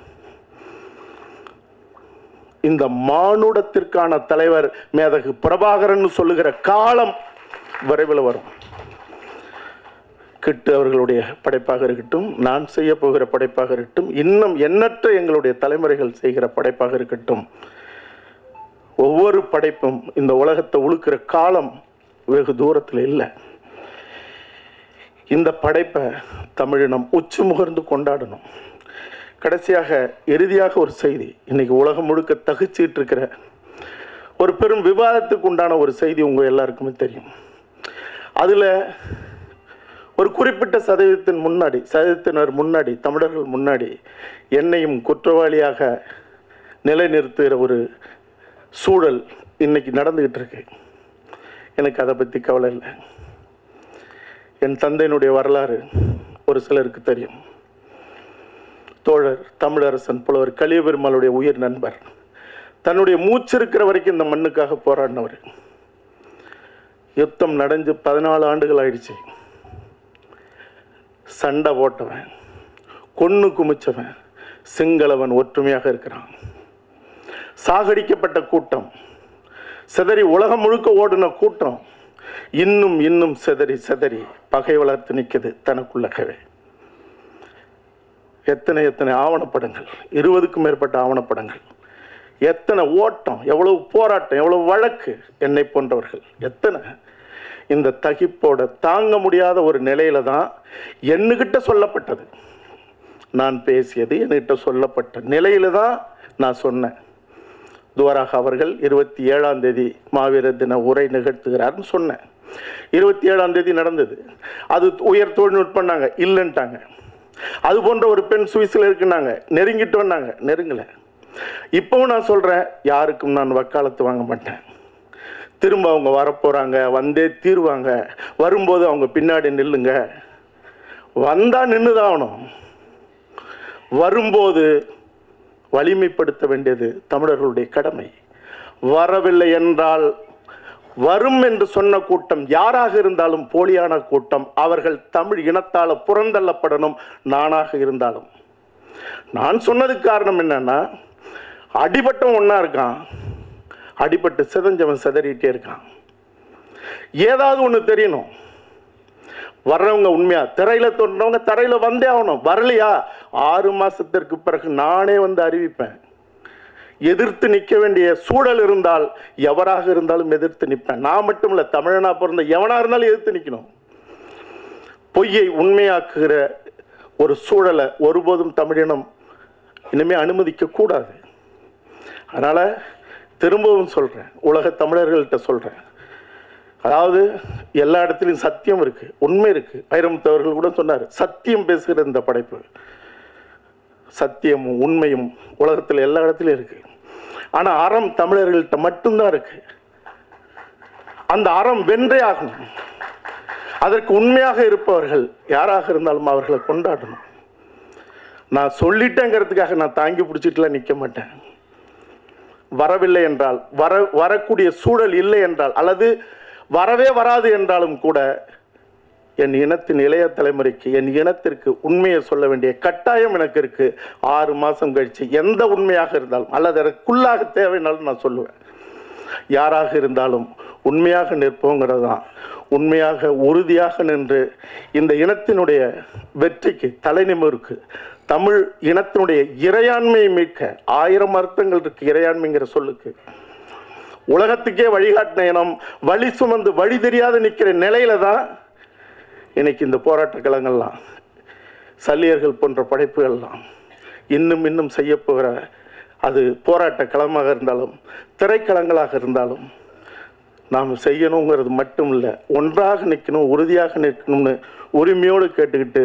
இந்த மானுடத்திற்கான தலைவர் மேதகு பிரபாகரன் சொல்லுகிற காலம் விரைவில் வரும். கிட்டு அவர்களுடைய படைப்பாக இருக்கட்டும், நான் செய்ய போகிற படைப்பாக இருக்கட்டும், இன்னும் எண்ணற்ற எங்களுடைய தலைமுறைகள் செய்கிற படைப்பாக இருக்கட்டும், ஒவ்வொரு படைப்பும் இந்த உலகத்தை உழுக்கிற காலம் வெகு தூரத்தில் இல்லை. இந்த படைப்பை தமிழினம் உச்சி முகர்ந்து கொண்டாடணும். கடைசியாக இறுதியாக ஒரு செய்தி, இன்னைக்கு உலகம் முழுக்க தகிச்சிட்டு இருக்கிற ஒரு பெரும் விவாதத்துக்கு உண்டான ஒரு செய்தி உங்க எல்லாருக்குமே தெரியும். அதுல ஒரு குறிப்பிட்ட சதவீதத்தினர் முன்னாடி, தமிழர்கள் முன்னாடி என்னையும் குற்றவாளியாக நிலைநிறுத்துகிற ஒரு சூழல் இன்னைக்கு நடந்துகிட்டு இருக்கு. எனக்கு அதை பற்றி கவலை இல்லை. என் தந்தையினுடைய வரலாறு ஒரு சிலருக்கு தெரியும். தோழர் தமிழரசன் புலவர் கலியபெருமாளுடைய உயிர் நண்பர், தன்னுடைய மூச்சு இருக்கிற வரைக்கும் இந்த மண்ணுக்காக போராடினவர். யுத்தம் நடந்து 14 ஆண்டுகள் ஆயிடுச்சு. சண்டை போட்டவன், கொன்னு குமிச்சவன், சிங்களவன் ஒற்றுமையாக இருக்கிறான். சாகடிக்கப்பட்ட கூட்டம், சிதறி உலகம் முழுக்க ஓடின கூட்டம் இன்னும் சிதறி பகை வளர்த்து நிற்குது தனக்குள்ளகவே. எத்தனை ஆவணப்படங்கள், 20க்கும் மேற்பட்ட ஆவணப்படங்கள் எத்தனை ஓட்டம், எவ்வளவு போராட்டம், எவ்வளவு வழக்கு, என்னை போன்றவர்கள் எத்தனை. இந்த தகிப்போட தாங்க முடியாத ஒரு நிலையில தான் என்கிட்ட சொல்லப்பட்டது, நான் பேசியது என்கிட்ட சொல்லப்பட்ட நிலையில தான் நான் சொன்னேன். துவராக அவர்கள் 27ஆம் தேதி மாவீரர் தின உரை நிகழ்த்துகிறார்னு சொன்னேன். 27ஆம் தேதி நடந்தது. அது உயர் தொழில்நுட்பம்னாங்க, இல்லைன்ட்டாங்க. அது போன்ற ஒரு பெண் சுவிஸில் இருக்குன்னாங்க, நெருங்கிட்டோன்னாங்க, நெருங்கலை. இப்போவும் நான் சொல்கிறேன், யாருக்கும் நான் வக்காலத்து வாங்க மாட்டேன். திரும்ப அவங்க வரப்போகிறாங்க, வந்தே தீருவாங்க. வரும்போது அவங்க பின்னாடி நில்லுங்க. வந்தால் நின்று தான் ஆகணும். வரும்போது வலிமைப்படுத்த வேண்டியது தமிழர்களுடைய கடமை. வரவில்லை என்றால், வரும் என்று சொன்ன கூட்டம் யாராக இருந்தாலும் போலியான கூட்டம். அவர்கள் தமிழ் இனத்தால் புறந்தள்ளப்படணும், நானாக இருந்தாலும். நான் சொன்னதுக்கு காரணம் என்னன்னா, அடிபட்டவன் ஒன்றா இருக்கான், அடிபட்டு சிதஞ்சவன் சிதறிட்டே இருக்கான். ஏதாவது ஒன்று தெரியணும். வர்றவங்க உண்மையா திரையில தோன்றவங்க தரையில வந்தே ஆகணும். வரலையா 6 மாசத்திற்கு பிறகு நானே வந்து அறிவிப்பேன். எதிர்த்து நிற்க வேண்டிய சூழல் இருந்தால் எவராக இருந்தாலும் எதிர்த்து நிற்பேன். நான் மட்டும் இல்லை, தமிழனா பிறந்த எவனா இருந்தாலும் எதிர்த்து நிற்கணும். பொய்யை உண்மையாக்குகிற ஒரு சூழலை ஒருபோதும் தமிழினம் இனிமே அனுமதிக்க கூடாது. அதனால திரும்பவும் சொல்றேன், உலக தமிழர்கள்ட்ட சொல்றேன், அதாவது எல்லா இடத்துலையும் சத்தியம் இருக்கு, உண்மை இருக்கு. வைரமுத்து அவர்கள் கூட சொன்னார், சத்தியம் பேசுகிற இந்த படைப்பு, சத்தியமும் உண்மையும் உலகத்தில் எல்லா இடத்துலையும் இருக்கு. ஆனா அறம் தமிழர்கள்ட்ட மட்டும்தான் இருக்கு. அந்த அறம் வென்றே ஆகணும். அதற்கு உண்மையாக இருப்பவர்கள் யாராக இருந்தாலும் அவர்களை கொண்டாடணும். நான் சொல்லிட்டேங்கிறதுக்காக நான் தாங்கி பிடிச்சிட்டுலாம் நிற்க மாட்டேன். வரவில்லை என்றால், வரக்கூடிய சூழல் இல்லை என்றால், அல்லது வரவே வராது என்றாலும் கூட என் இனத்தின் இளைய தலைமுறைக்கு, என் இனத்திற்கு உண்மையை சொல்ல வேண்டிய கட்டாயம் எனக்கு இருக்கு. 6 மாதம் கழிச்சு எந்த உண்மையாக இருந்தாலும், அல்லது அதற்குள்ளாக தேவைனாலும் நான் சொல்லுவேன். யாராக இருந்தாலும் உண்மையாக நிற்போங்கிறது தான். உண்மையாக உறுதியாக நின்று இந்த இனத்தினுடைய வெற்றிக்கு, தலைநிமிருக்கு, தமிழ் இனத்தினுடைய இறையாண்மையை மீட்க 1000 அர்த்தங்கள் இருக்கு இறையாண்மைங்கிற சொல்லுக்கு. உலகத்துக்கே வழிகாட்டின இனம் வழி சுமந்து வழி தெரியாத நிற்கிற நிலையில தான் இன்னைக்கு இந்த போராட்ட களங்கள்லாம், சல்லியர்கள் போன்ற படைப்புகள்லாம் இன்னும் இன்னும் செய்ய போகிற, அது போராட்ட களமாக இருந்தாலும் திரைக்களங்களாக இருந்தாலும் நாம் செய்யணுங்கிறது மட்டும் இல்லை, ஒன்றாக நிற்கணும், உறுதியாக நிற்கணும்னு உரிமையோடு கேட்டுக்கிட்டு,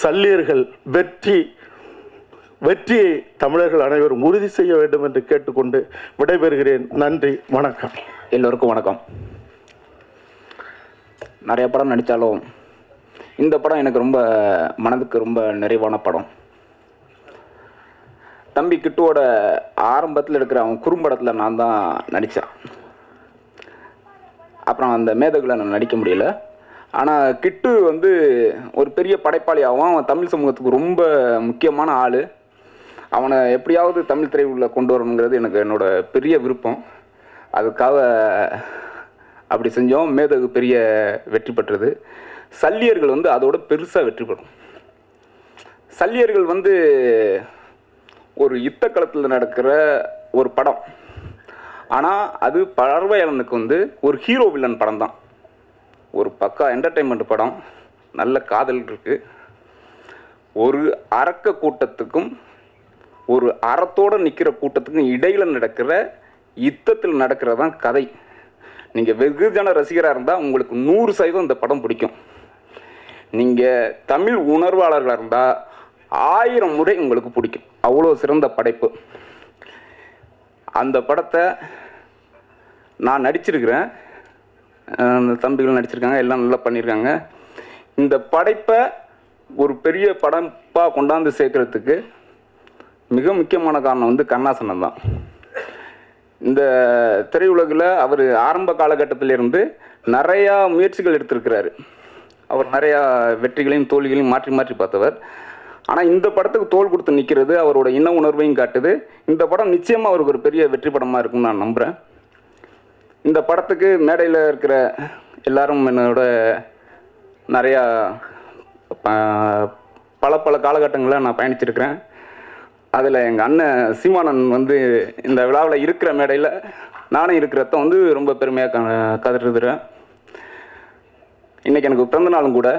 சல்லியர்கள் வெற்றியை தமிழர்கள் அனைவரும் உறுதி செய்ய வேண்டும் என்று கேட்டுக்கொண்டு விடைபெறுகிறேன். நன்றி, வணக்கம். எல்லோருக்கும் வணக்கம். நிறைய படம் நடித்தாலும் இந்த படம் எனக்கு ரொம்ப மனதுக்கு ரொம்ப நிறைவான படம். தம்பி கிட்டுவோட ஆரம்பத்தில் இருக்கிற அவன் குறும்படத்தில் நான் தான் நடித்தேன். அப்புறம் அந்த மேதகுல நான் நடிக்க முடியல. ஆனால் கிட்டு வந்து ஒரு பெரிய படைப்பாளியாகவும், அவன் தமிழ் சமூகத்துக்கு ரொம்ப முக்கியமான ஆள். அவனை எப்படியாவது தமிழ் திரையுள்ள கொண்டு வரணுங்கிறது எனக்கு என்னோட பெரிய விருப்பம். அதுக்காக அப்படி செஞ்சோம். மேதகு பெரிய வெற்றி பெற்றது. சல்லியர்கள் வந்து அதோட பெருசாக வெற்றி பெறும். சல்லியர்கள் வந்து ஒரு யுத்த களத்தில் நடக்கிற ஒரு படம். ஆனால் அது பார்வையாளனுக்கு வந்து ஒரு ஹீரோ வில்லன் படம் தான். ஒரு பக்கா என்டர்டெயின்மெண்ட் படம். நல்ல காதல் இருக்குது. ஒரு அரக்க கூட்டத்துக்கும் ஒரு அறத்தோடு நிற்கிற கூட்டத்துக்கும் இடையில் நடக்கிற யுத்தத்தில் நடக்கிறதான் கதை. நீங்கள் வெகுஜன ரசிகராக இருந்தால் உங்களுக்கு 100% இந்த படம் பிடிக்கும். நீங்கள் தமிழ் உணர்வாளர்களாக இருந்தால் 1000 முறை உங்களுக்கு பிடிக்கும். அவ்வளோ சிறந்த படைப்பு. அந்த படத்தை நான் நடிச்சிருக்கிறேன், அந்த தம்பிகள் நடிச்சிருக்காங்க, எல்லாம் நல்லா பண்ணியிருக்காங்க. இந்த படைப்பை ஒரு பெரிய படைப்பாக கொண்டாந்து சேர்க்கறதுக்கு மிக முக்கியமான காரணம் வந்து கண்ணாசனம் தான். இந்த திரையுலகில் அவர் ஆரம்ப காலகட்டத்திலிருந்து நிறையா முயற்சிகள் எடுத்திருக்கிறாரு. அவர் நிறையா வெற்றிகளையும் தோல்விகளையும் மாற்றி மாற்றி பார்த்தவர். ஆனால் இந்த படத்துக்கு தோல் கொடுத்து நிற்கிறது அவரோட இன உணர்வையும் காட்டுது. இந்த படம் நிச்சயமாக அவருக்கு ஒரு பெரிய வெற்றி படமாக இருக்குன்னு நான் நம்புகிறேன். இந்த படத்துக்கு மேடையில் இருக்கிற எல்லாரும் என்னோட நிறையா பல காலகட்டங்களில் நான் பயணிச்சிருக்கிறேன். அதில் எங்கள் அண்ணன் சீமானன் வந்து இந்த விழாவில் இருக்கிற மேடையில் நானும் இருக்கிறத வந்து ரொம்ப பெருமையாக கதறுதுறேன். இன்றைக்கி எனக்கு பிறந்த நாளும் கூட.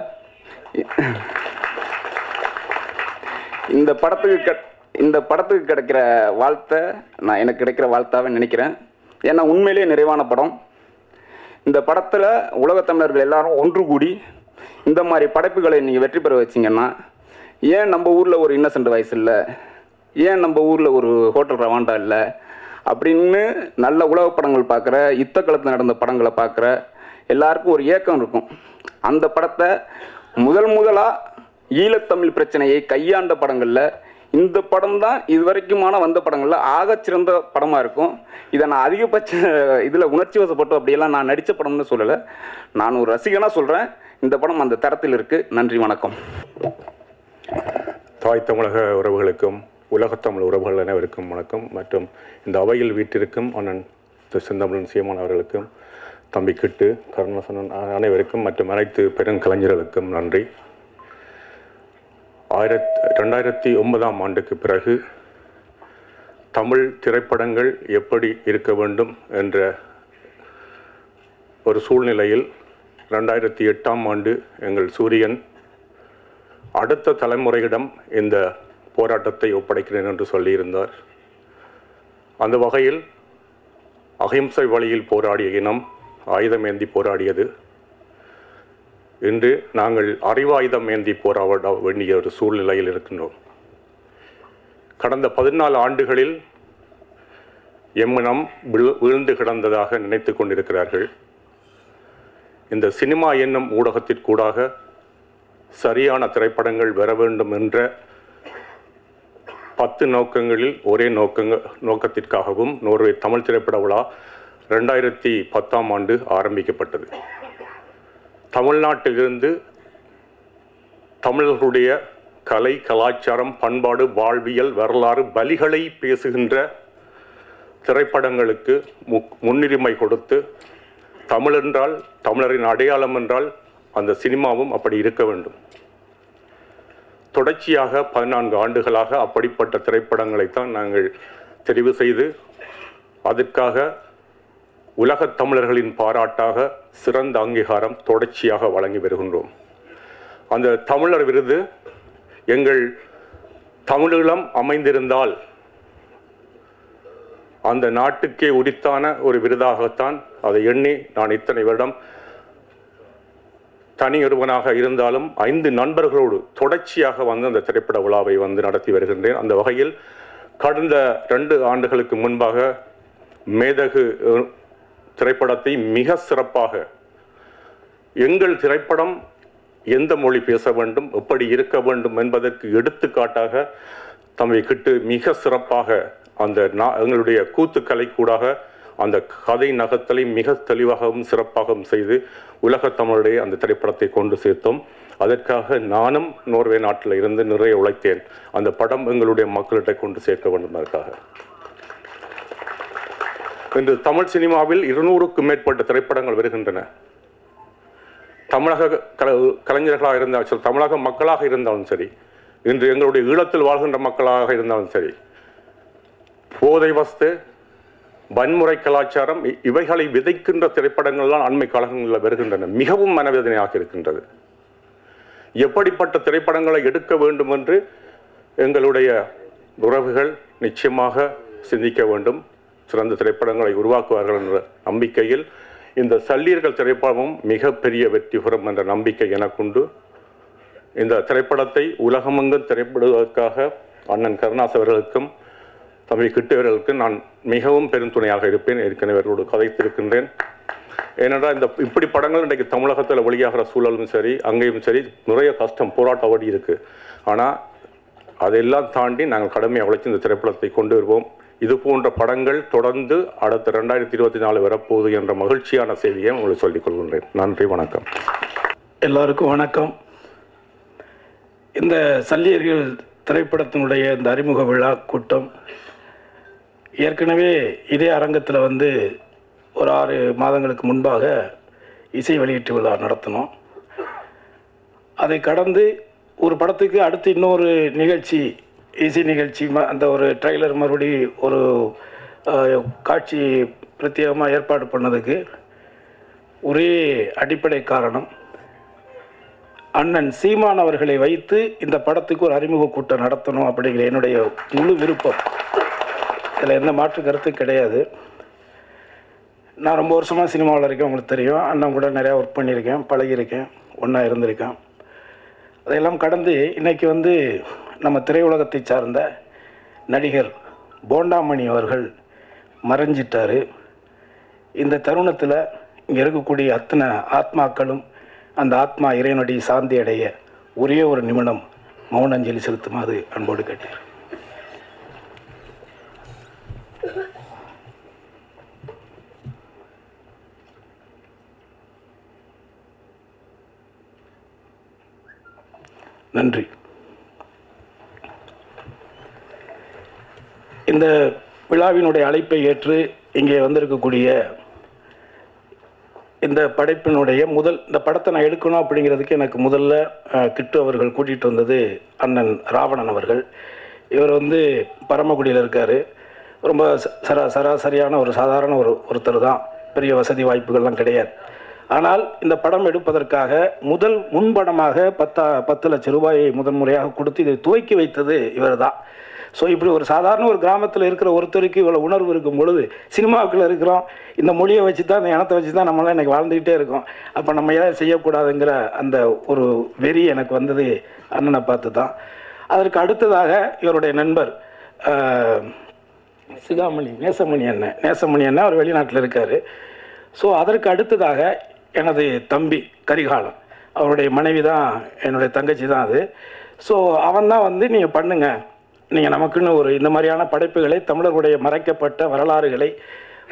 இந்த படத்துக்கு கிடைக்கிற வாழ்த்தை நான் எனக்கு கிடைக்கிற வாழ்த்தாவே நினைக்கிறேன். ஏன்னா உண்மையிலேயே நிறைவான படம். இந்த படத்தில் உலகத்தமிழர்கள் எல்லாரும் ஒன்று கூடி இந்த மாதிரி படைப்புகளை நீங்கள் வெற்றி பெற வச்சிங்கன்னா, ஏன் நம்ம ஊரில் ஒரு இன்னசென்ட் வாய்ஸ் இல்லை, ஏன் நம்ம ஊரில் ஒரு ஹோட்டல் ரவாண்டா இல்லை அப்படின்னு நல்ல உலக படங்கள் பார்க்குற, யுத்த காலத்தில் நடந்த படங்களை பார்க்குற எல்லாருக்கும் ஒரு ஏக்கம் இருக்கும். அந்த படத்தை முதலாக ஈழத்தமிழ் பிரச்சனையை கையாண்ட படங்களில் இந்த படம் தான் இது வரைக்குமான வந்த படங்களில் ஆகச்சிறந்த படமாக இருக்கும். இதை நான் அதிகபட்ச இதில் உணர்ச்சி வசப்பட்டு அப்படியெல்லாம் நான் நடித்த படம்னு சொல்லலை, நான் ஒரு ரசிகனாக சொல்கிறேன். இந்த படம் அந்த தரத்தில் இருக்குது. நன்றி, வணக்கம். தாய் தமிழக உறவுகளுக்கும் உலகத்தமிழ் உறவுகள் அனைவருக்கும் வணக்கம். மற்றும் இந்த அவையில் வீட்டிற்கும் அண்ணன் செந்தமிழன் சீமான் அவர்களுக்கும், தம்பி கிட்டு, கருணாசனன் அனைவருக்கும் மற்றும் அனைத்து பெருங்கலைஞர்களுக்கும் நன்றி. 2009ஆம் ஆண்டுக்கு பிறகு தமிழ் திரைப்படங்கள் எப்படி இருக்க வேண்டும் என்ற ஒரு சூழ்நிலையில் 2008ஆம் ஆண்டு எங்கள் சூரியன் அடுத்த தலைமுறையிடம் இந்த போராட்டத்தை ஒப்படைக்கிறேன் என்று சொல்லியிருந்தார். அந்த வகையில் அகிம்சை வழியில் போராடிய இனம் ஆயுதமேந்தி போராடியது. இன்று நாங்கள் அறிவாயுதம் ஏந்தி போராட வேண்டிய ஒரு சூழ்நிலையில் இருக்கின்றோம். கடந்த 14 ஆண்டுகளில் எம்மினம் வீழ்ந்து கிடந்ததாக நினைத்து கொண்டிருக்கிறார்கள். இந்த சினிமா என்னும் ஊடகத்திற்கூடாக சரியான திரைப்படங்கள் வர வேண்டும் என்ற 10 நோக்கங்களில் ஒரே நோக்கத்திற்காகவும் நோர்வே தமிழ் திரைப்பட விழா 2010ஆம் ஆண்டு ஆரம்பிக்கப்பட்டது. தமிழ்நாட்டிலிருந்து தமிழர்களுடைய கலை, கலாச்சாரம், பண்பாடு, வாழ்வியல், வரலாறு, பலிகளை பேசுகின்ற திரைப்படங்களுக்கு முன்னுரிமை கொடுத்து, தமிழ் என்றால் தமிழரின் அடையாளம் என்றால் அந்த சினிமாவும் அப்படி இருக்க வேண்டும். தொடர்ச்சியாக 14 ஆண்டுகளாக அப்படிப்பட்ட திரைப்படங்களைத்தான் நாங்கள் தெரிவு செய்து அதற்காக உலகத் தமிழர்களின் பாராட்டாக சிறந்த அங்கீகாரம் தொடர்ச்சியாக வழங்கி வருகின்றோம். அந்த தமிழர் விருது எங்கள் தமிழீழம் அமைந்திருந்தால் அந்த நாட்டுக்கே உரித்தான ஒரு விருதாகத்தான் அதை எண்ணி நான் இத்தனை வருடம் தனியொருவனாக இருந்தாலும் 5 நண்பர்களோடு தொடர்ச்சியாக வந்து அந்த திரைப்பட விழாவை வந்து நடத்தி வருகின்றேன். அந்த வகையில் கடந்த 2 ஆண்டுகளுக்கு முன்பாக மேதகு திரைப்படத்தை மிக சிறப்பாக எங்கள் திரைப்படம் எந்த மொழி பேச வேண்டும், எப்படி இருக்க வேண்டும் என்பதற்கு எடுத்துக்காட்டாக தம்மை கிட்டு மிக சிறப்பாக அந்த எங்களுடைய கூத்துக்கலை கூடாக அந்த கதை நகத்தலை மிக தெளிவாகவும் சிறப்பாகவும் செய்து உலகத் தமிழுடைய அந்த திரைப்படத்தை கொண்டு சேர்த்தோம். அதற்காக நானும் நோர்வே நாட்டில் இருந்து நிறைய உழைத்தேன். அந்த படம் எங்களுடைய மக்களிடம் கொண்டு சேர்க்க வேண்டும். அதற்காக இன்று தமிழ் சினிமாவில் 200க்கும் மேற்பட்ட திரைப்படங்கள் வருகின்றன. தமிழக கலைஞர்களாக இருந்தாலும், தமிழக மக்களாக இருந்தாலும் சரி, இன்று எங்களுடைய ஈழத்தில் வாழ்கின்ற மக்களாக இருந்தாலும் சரி, போதை வஸ்து, வன்முறை கலாச்சாரம் இவைகளை விதைக்கின்ற திரைப்படங்கள் தான் அண்மை காலங்களில் வருகின்றன. மிகவும் மனவேதனையாக இருக்கின்றது. எப்படிப்பட்ட திரைப்படங்களை எடுக்க வேண்டும் என்று எங்களுடைய உறவுகள் நிச்சயமாக சிந்திக்க வேண்டும். சிறந்த திரைப்படங்களை உருவாக்குவார்கள் என்ற நம்பிக்கையில் இந்த சல்லீர்கள் திரைப்படமும் மிகப்பெரிய வெற்றி பெறும் என்ற நம்பிக்கை எனக்குண்டு. இந்த திரைப்படத்தை உலகமெங்கும் திரைப்படுவதற்காக அண்ணன் கருணாஸ் அவர்களுக்கும் தம்பி கிட்டவர்களுக்கு நான் மிகவும் பெருந்துணையாக இருப்பேன். ஏற்கனவே அவர்களோடு கதைத்திருக்கின்றேன். ஏனென்றால் இப்படி படங்கள் இன்றைக்கு தமிழகத்தில் வெளியாகிற சூழலும் சரி, அங்கேயும் சரி நிறைய கஷ்டம், போராட்ட வழி இருக்குது. ஆனால் அதையெல்லாம் தாண்டி நாங்கள் கடுமையாக உழைச்சி இந்த திரைப்படத்தை கொண்டு வருவோம். இது போன்ற படங்கள் தொடர்ந்து அடுத்த 2024 வரப்போகுது என்ற மகிழ்ச்சியான செய்தியை உங்களுக்கு சொல்லிக் கொள்கின்றேன். நன்றி, வணக்கம். எல்லாருக்கும் வணக்கம். இந்த சல்லியர்கள் திரைப்படத்தினுடைய இந்த அறிமுக விழா கூட்டம் ஏற்கனவே இதே அரங்கத்தில் வந்து ஒரு 6 மாதங்களுக்கு முன்பாக இசை வெளியீட்டு விழா நடத்தினோம். அதை கடந்து ஒரு படத்துக்கு அடுத்து இன்னொரு நிகழ்ச்சி இசை நிகழ்ச்சி அந்த ஒரு ட்ரைலர் மறுபடி ஒரு காட்சி பிரத்யேகமாக ஏற்பாடு பண்ணதுக்கு ஒரே அடிப்படை காரணம், அண்ணன் சீமான் அவர்களை வைத்து இந்த படத்துக்கு ஒரு அறிமுக கூட்டம் நடத்தணும் அப்படிங்கிற என்னுடைய முழு விருப்பம். இதில் எந்த மாற்று கருத்து கிடையாது. நான் ரொம்ப வருஷமாக சினிமாவில் இருக்கேன், உங்களுக்கு தெரியும். அண்ணன் கூட நிறையா ஒர்க் பண்ணியிருக்கேன், பழகியிருக்கேன், ஒன்றா இருந்திருக்கேன். அதையெல்லாம் கடந்து இன்றைக்கி வந்து நம்ம திரையுலகத்தை சார்ந்த நடிகர் போண்டாமணி அவர்கள் மறைஞ்சிட்டார். இந்த தருணத்தில் இங்கே இருக்கக்கூடிய அத்தனை ஆத்மாக்களும் அந்த ஆத்மா இறைவனடி சாந்தி அடைய ஒரே ஒரு நிமிடம் மௌன அஞ்சலி செலுத்துமாறு அன்போடு கேட்டேன். நன்றி. இந்த விழாவினுடைய அழைப்பை ஏற்று இங்கே வந்திருக்கக்கூடிய இந்த படைப்பினுடைய இந்த படத்தை நான் எடுக்கணும் அப்படிங்கிறதுக்கு எனக்கு முதல்ல கிட்டு அவர்கள் கூட்டிகிட்டு வந்தது அண்ணன் ராவணன் அவர்கள். இவர் வந்து பரமக்குடியில் இருக்கார். ரொம்ப சராசரியான ஒரு சாதாரண ஒருத்தர் தான், பெரிய வசதி வாய்ப்புகள்லாம் கிடையாது. ஆனால் இந்த படம் எடுப்பதற்காக முதல் முன்படமாக 10 லட்சம் ரூபாயை முதன்முறையாக கொடுத்து இதை துவக்கி வைத்தது இவர் தான். ஸோ இப்படி ஒரு சாதாரண ஒரு கிராமத்தில் இருக்கிற ஒருத்தருக்கு இவ்வளோ உணர்வு இருக்கும் பொழுது, சினிமாவுக்குள்ளே இருக்கிறோம், இந்த மொழியை வச்சு தான், இந்த இனத்தை வச்சு தான் நம்மளாம் எனக்கு வாழ்ந்துக்கிட்டே இருக்கோம், அப்போ நம்ம ஏதாவது செய்யக்கூடாதுங்கிற அந்த ஒரு வெறி எனக்கு வந்தது அண்ணனை பார்த்து தான். அதற்கு அடுத்ததாக இவருடைய நண்பர் நேசமணி அண்ணன் அவர் வெளிநாட்டில் இருக்கார். ஸோ அதற்கு அடுத்ததாக எனது தம்பி கரிகாலன், அவருடைய மனைவி தான் என்னுடைய தங்கச்சி தான் அது. ஸோ அவன் தான் வந்து நீங்கள் பண்ணுங்கள், நீங்கள் நமக்குன்னு ஒரு இந்த மாதிரியான படைப்புகளை, தமிழர்களுடைய மறைக்கப்பட்ட வரலாறுகளை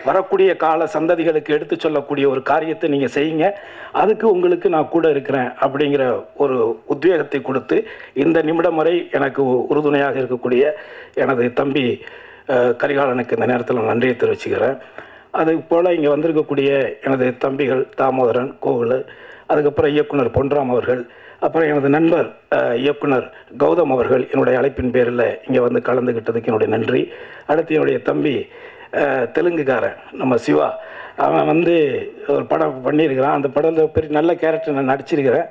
வரக்கூடிய கால சந்ததிகளுக்கு எடுத்து சொல்லக்கூடிய ஒரு காரியத்தை நீங்கள் செய்யுங்க, அதுக்கு உங்களுக்கு நான் கூட இருக்கிறேன் அப்படிங்கிற ஒரு உத்வேகத்தை கொடுத்து இந்த நிமிடம் வரை எனக்கு உறுதுணையாக இருக்கக்கூடிய எனது தம்பி கரிகாலனுக்கு இந்த நேரத்தில் நான் நன்றியை தெரிவிச்சுக்கிறேன். அது போல் இங்கே வந்திருக்கக்கூடிய எனது தம்பிகள் தாமோதரன், கோவில், அதுக்கப்புறம் இயக்குனர் பொன்ராம் அவர்கள், அப்புறம் எனது நண்பர் இயக்குனர் கௌதம் அவர்கள் என்னுடைய அழைப்பின் பேரில் இங்கே வந்து கலந்துக்கிட்டதுக்கு என்னுடைய நன்றி. அடுத்து என்னுடைய தம்பி தெலுங்குக்காரன் நம்ம சிவா, அவன் வந்து ஒரு படம் பண்ணியிருக்கிறான். அந்த படத்தில் பெரிய நல்ல கேரக்டர் நான் நடிச்சிருக்கிறேன்.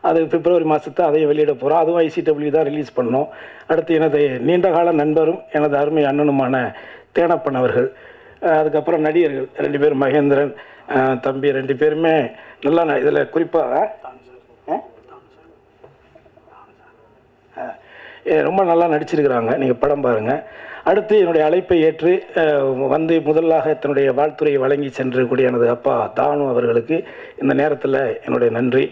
அது பிப்ரவரி மாதத்தை அதையும் வெளியிட போகிறோம். அதுவும் ICW தான் ரிலீஸ் பண்ணோம். அடுத்து எனது நீண்டகால நண்பரும் எனது அருமை அண்ணனுமான தேனப்பன் அவர்கள், அதுக்கப்புறம் நடிகர்கள் 2 பேர், மகேந்திரன் தம்பி 2 பேருமே நல்லா இதில் குறிப்பாக ரொம்ப நல்லா நடிச்சிருக்கிறாங்க. நீங்கள் படம் பாருங்கள். அடுத்து என்னுடைய அழைப்பை ஏற்று வந்து முதலாக தன்னுடைய வாழ்த்துறையை வழங்கி சென்றக்கூடிய எனது அப்பா தானு அவர்களுக்கு இந்த நேரத்தில் என்னுடைய நன்றி.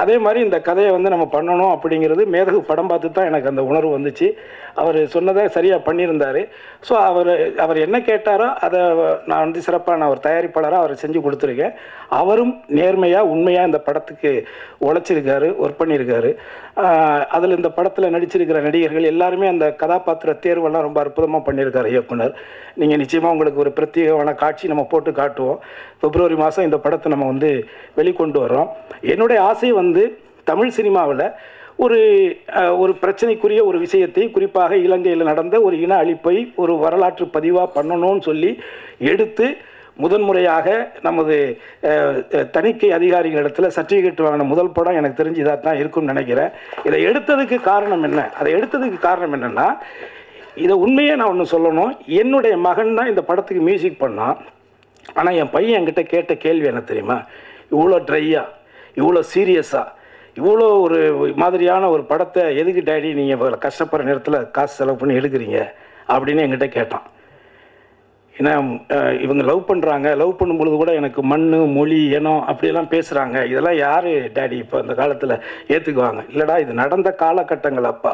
அதே மாதிரி இந்த கதையை வந்து நம்ம பண்ணணும் அப்படிங்கிறது மேதகு படம் பார்த்து தான் எனக்கு அந்த உணர்வு வந்துச்சு. அவர் சொன்னதை சரியாக பண்ணியிருந்தார். ஸோ அவர் என்ன கேட்டாரோ அதை நான் வந்து சிறப்பாக நான் ஒரு தயாரிப்பாளராக அவர் செஞ்சு கொடுத்துருக்கேன். அவரும் நேர்மையாக உண்மையாக இந்த படத்துக்கு உழைச்சிருக்காரு, ஒர்க் பண்ணியிருக்காரு. அதில் இந்த படத்தில் நடிச்சிருக்கிற நடிகர்கள் எல்லாருமே அந்த கதாபாத்திர தேர்வெல்லாம் ரொம்ப அற்புதமாக பண்ணியிருக்காரு இயக்குனர். நீங்கள் நிச்சயமாக உங்களுக்கு ஒரு பிரத்யேகமான காட்சி நம்ம போட்டு காட்டுவோம். பிப்ரவரி மாதம் இந்த படத்தை நம்ம வந்து வெளிக்கொண்டு வரோம். என்னுடைய ஆசை வந்து தமிழ் சினிமாவில் ஒரு பிரச்சனைக்குரிய ஒரு விஷயத்தை, குறிப்பாக இலங்கையில் நடந்த ஒரு இன அழிப்பை ஒரு வரலாற்று பதிவாக பண்ணணும்னு சொல்லி எடுத்து முதன்முறையாக நமது தணிக்கை அதிகாரிகளிடத்தில் சர்டிஃபிகேட் வாங்கின முதல் படம் எனக்கு தெரிஞ்சு இதாக தான் இருக்கும்னு நினைக்கிறேன். இதை எடுத்ததுக்கு காரணம் என்ன? அதை எடுத்ததுக்கு காரணம் என்னென்னா, இதை உண்மையே நான் ஒன்று சொல்லணும். என்னுடைய மகன் தான் இந்த படத்துக்கு மியூசிக் பண்ணான். ஆனால் என் பையன் என்கிட்ட கேட்ட கேள்வி என்ன தெரியுமா? இவ்வளோ ட்ரையாக, இவ்வளோ சீரியஸாக, இவ்வளோ ஒரு மாதிரியான ஒரு படத்தை எதுக்கு டேடி நீங்கள் கஷ்டப்படுற நேரத்தில் காசு செலவு பண்ணி எடுக்கிறீங்க அப்படின்னு என்கிட்ட கேட்டான். ஏன்னா இவங்க லவ் பண்ணுறாங்க, லவ் பண்ணும்பொழுது கூட எனக்கு மண், மொழி, இனம் அப்படியெல்லாம் பேசுகிறாங்க. இதெல்லாம் யார் டேடி இப்போ இந்த காலத்தில் ஏற்றுக்குவாங்க? இல்லைடா, இது நடந்த காலகட்டங்கள். அப்பா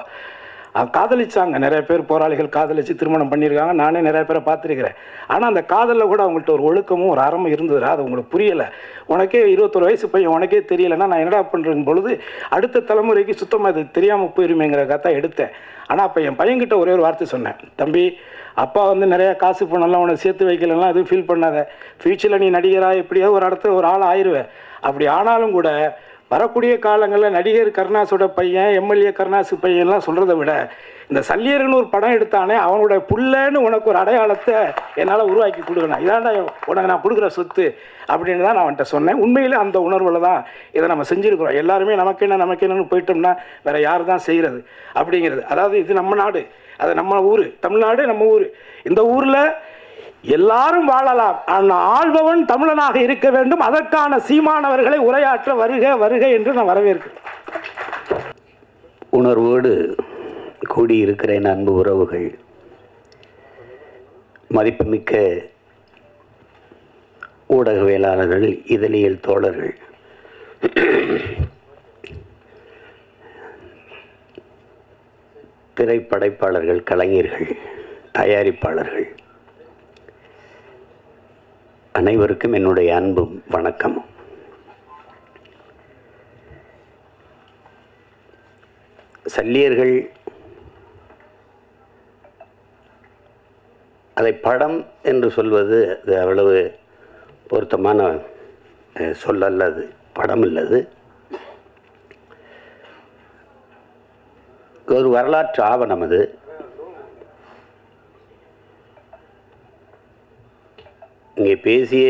காதலிச்சாங்க, நிறைய பேர் போராளிகள் காதலிச்சு திருமணம் பண்ணியிருக்காங்க. நானே நிறைய பேரை பார்த்துருக்கிறேன். ஆனால் அந்த காதலில் கூட அவங்கள்ட்ட ஒரு ஒழுக்கமும் ஒரு அறமும் இருந்ததுடா. அது உங்களுக்கு புரியலை. உனக்கே 21 வயசு பையன், உனக்கே தெரியலைன்னா நான் என்னடா பண்ணுறேன் பொழுது அடுத்த தலைமுறைக்கு சுத்தமாக இது தெரியாமல் போயிருமேங்கிற தான் எடுத்தேன். ஆனால் அப்போ என் பையன்கிட்ட ஒரே ஒரு வார்த்தை சொன்னேன், தம்பி, அப்பா வந்து நிறையா காசு பணம்லாம் உனக்கு சேர்த்து வைக்கலாம், எதுவும் ஃபீல் பண்ணாத. ஃப்யூச்சரில் நீ நடிகராக எப்படியாவது ஒரு இடத்துல ஒரு ஆள் ஆயிடுவேன். அப்படி ஆனாலும் கூட வரக்கூடிய காலங்களில் நடிகர் கருணாஸோட பையன், எம்எல்ஏ கருணாசு பையன்லாம் சொல்கிறத விட இந்த சல்லியர்னு ஒரு படம் எடுத்தானே அவனோட புள்ளன்னு உனக்கு ஒரு அடையாளத்தை என்னால் உருவாக்கி கொடுக்கணும், இதாண்டா உனக்கு நான் கொடுக்குற சொத்து அப்படின்னு தான் நான் அவன்கிட்ட சொன்னேன். உண்மையில் அந்த உணர்வில் தான் இதை நம்ம செஞ்சுருக்கிறோம். எல்லாருமே நமக்கு என்னன்னு போயிட்டோம்னா வேறு யார் தான் செய்கிறது அப்படிங்கிறது. அதாவது இது நம்ம நாடு, அது நம்ம ஊர், தமிழ்நாடு நம்ம ஊர். இந்த ஊரில் எல்லாரும் வாழலாம், ஆனால் ஆள்பவன் தமிழனாக இருக்க வேண்டும். அதற்கான சீமானவர்களை உரையாற்ற வருக வருக என்று நான் வரவேற்கிறேன். உணர்வோடு கூடியிருக்கிற என் அன்பு உறவுகள், மதிப்புமிக்க ஊடகவியலாளர்கள், இதழியல் தோழர்கள், திரைப்படைப்பாளர்கள், கலைஞர்கள், தயாரிப்பாளர்கள், அனைவருக்கும் என்னுடைய அன்பும் வணக்கமும். சல்லியர்கள் அதை படம் என்று சொல்வது அது அவ்வளவு பொருத்தமான சொல்லல்ல. அது படம் இல்லது, ஒரு வரலாற்று ஆவணம். அது இங்கே பேசிய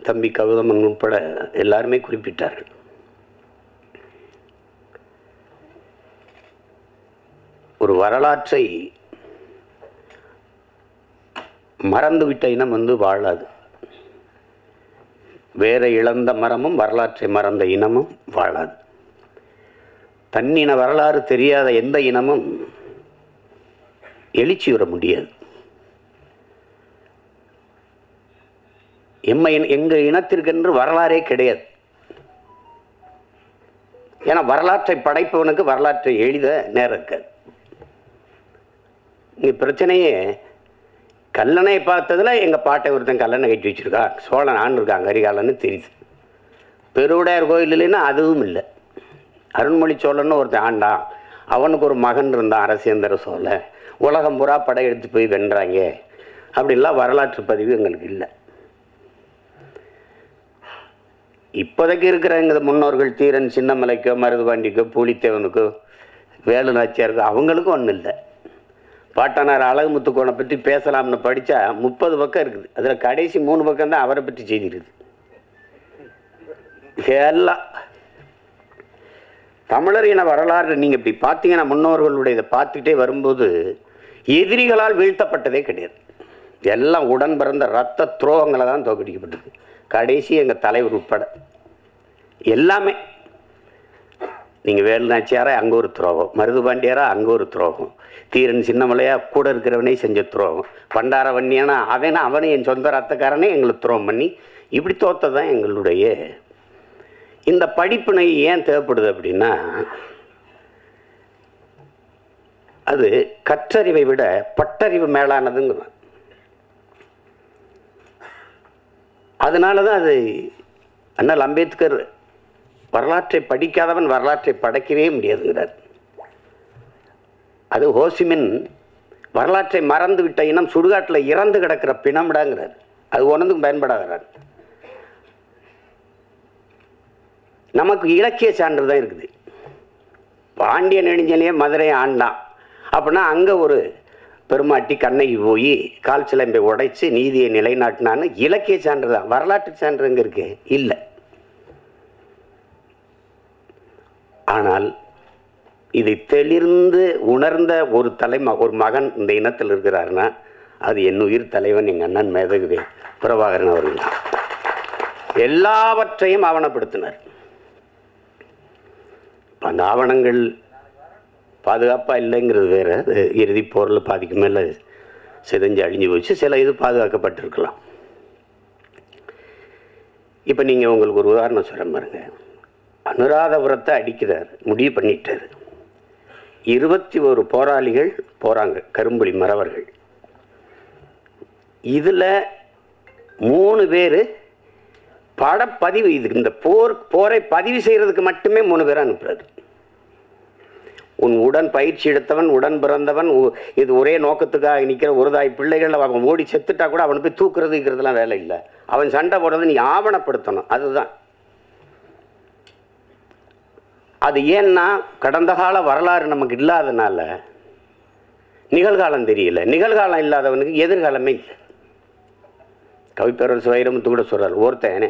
தம்பி கௌதமன் உட்பட எல்லாருமே குறிப்பிட்டார்கள். ஒரு வரலாற்றை மறந்துவிட்ட இனம் வாழாது. வேற இழந்த மரமும் வரலாற்றை மறந்த இனமும் வாழாது. தன்னின வரலாறு தெரியாத எந்த இனமும் எழுச்சி வர முடியாது. எங்கள் இனத்திற்கென்று வரலாறே கிடையாது. ஏன்னா வரலாற்றை படைப்பவனுக்கு வரலாற்றை எழுத நேரம் இருக்காது. இங்கே பிரச்சனையே கல்லணை பார்த்ததில் எங்கள் பாட்டை ஒருத்தன் கல்லணை கட்டி வச்சுருக்கா, சோழன் ஆண்டிருக்காங்க கரிகாலன்னு தெரியுது. பெருவுடையார் கோயில் இல்லைன்னா அதுவும் இல்லை. அருண்மொழி சோழன்னு ஒருத்தன் ஆண்டான், அவனுக்கு ஒரு மகன் இருந்தான் அரசேந்திர சோழன், உலகம் பூரா படையெடுத்து போய் வென்றாங்க. அப்படிலாம் வரலாற்று பதிவு எங்களுக்கு இல்லை. இப்போதைக்கு இருக்கிற எங்கள் முன்னோர்கள் தீரன் சின்னமலைக்கோ மருதுபாண்டிக்கோ பூலித்தேவனுக்கோ வேலு நாச்சியாருக்கோ அவங்களுக்கும் ஒன்றும் இல்லை. பாட்டனார் அழகுமுத்துக்கோனை பற்றி பேசலாம்னு படித்தா 30 பக்கம் இருக்குது. அதில் கடைசி 3 பக்கம் தான் அவரை பற்றி செய்தி இருக்குது. எல்லாம் தமிழர் இன வரலாறு நீங்கள் இப்படி பார்த்தீங்கன்னா முன்னோர்களுடைய இதை பார்த்துக்கிட்டே வரும்போது எதிரிகளால் வீழ்த்தப்பட்டதே கிடையாது. எல்லாம் உடன் பிறந்த இரத்த துரோகங்களை தான் தோக்கடிக்கப்பட்டது. கடைசி எங்கள் தலைவர் உட்பட எல்லாமே. நீங்கள் வேலுநாச்சியாரா அங்கே ஒரு துரோகம், மருதுபாண்டியாரா அங்கே ஒரு துரோகம், தீரன் சின்னமலையா கூட இருக்கிறவனே செஞ்ச துரோகம், பண்டார வன்னியானா அவனை என் சொந்த ரத்தக்காரனே எங்களுக்கு துரோகம் பண்ணி இப்படி தோத்ததான் எங்களுடைய இந்த படிப்பினை ஏன் தேவைப்படுது அப்படின்னா, அது கற்றறிவை விட பட்டறிவு மேலானதுங்கிறான். அதனால தான் அது அண்ணல் அம்பேத்கர் வரலாற்றை படிக்காதவன் வரலாற்றை படைக்கவே முடியாதுங்கிறார். அது ஹோசிமின் வரலாற்றை மறந்து விட்ட இனம் சுடுகாட்டில் இறந்து கிடக்கிற பிணம்டாங்கிறார். அது ஒன்றுக்கும் பயன்படாகிறார். நமக்கு இலக்கிய சான்று தான் இருக்குது. பாண்டிய நெடுஞ்செழியன் மதுரையை ஆண்டான் அப்படின்னா அங்கே ஒரு பெருமாட்டி கண்ணகி போய் கால் சிலம்பை உடைச்சு நீதியை நிலைநாட்டினான்னு இலக்கிய சான்று தான். வரலாற்று சான்று எங்கே இருக்கு? இல்லை. ஆனால் இதை தெளிர்ந்து உணர்ந்த ஒரு மகன் இந்த இனத்தில் இருக்கிறாருன்னா அது என் உயிர் தலைவன் எங்கள் அண்ணன் மேதகுவே பிரபாகரன் அவர்கள். எல்லாவற்றையும் ஆவணப்படுத்தினார். அந்த ஆவணங்கள் பாதுகாப்பாக இல்லைங்கிறது வேறு. அது இறுதி போரில் பாதிக்கு மேலே சிதைஞ்சு அழிஞ்சு போச்சு. சில இது பாதுகாக்கப்பட்டிருக்கலாம். இப்போ நீங்கள் உங்களுக்கு ஒரு உதாரணம் சொல்கிறேன் பாருங்க. அனுராதபுரத்தை அடிக்கிறார், முடிவு பண்ணிட்டார். 21 போராளிகள் போகிறாங்க, கரும்புலி மறவர்கள். இதில் 3 பேர் படப்பதிவு, இது இந்த போரை பதிவு செய்கிறதுக்கு மட்டுமே 3 பேரை அனுப்புறாரு. உன் உடன் பயிற்சி எடுத்தவன், உடன் பிறந்தவன், இது ஒரே நோக்கத்துக்காக நிற்கிற ஒரு தாய் பிள்ளைகள் அவன் ஓடி செத்துட்டா கூட அவனை போய் தூக்குறதுங்கிறதுலாம் வேலை இல்லை. அவன் சண்டை போடுறது நீ ஆவணப்படுத்தணும். அதுதான் அது ஏன்னா கடந்த கால வரலாறு நமக்கு இல்லாதனால நிகழ்காலம் தெரியல. நிகழ்காலம் இல்லாதவனுக்கு எதிர்காலமே இல்லை. கவிப்பேரரசு வைரமுத்து கூட சொல்றார், ஒருத்தன்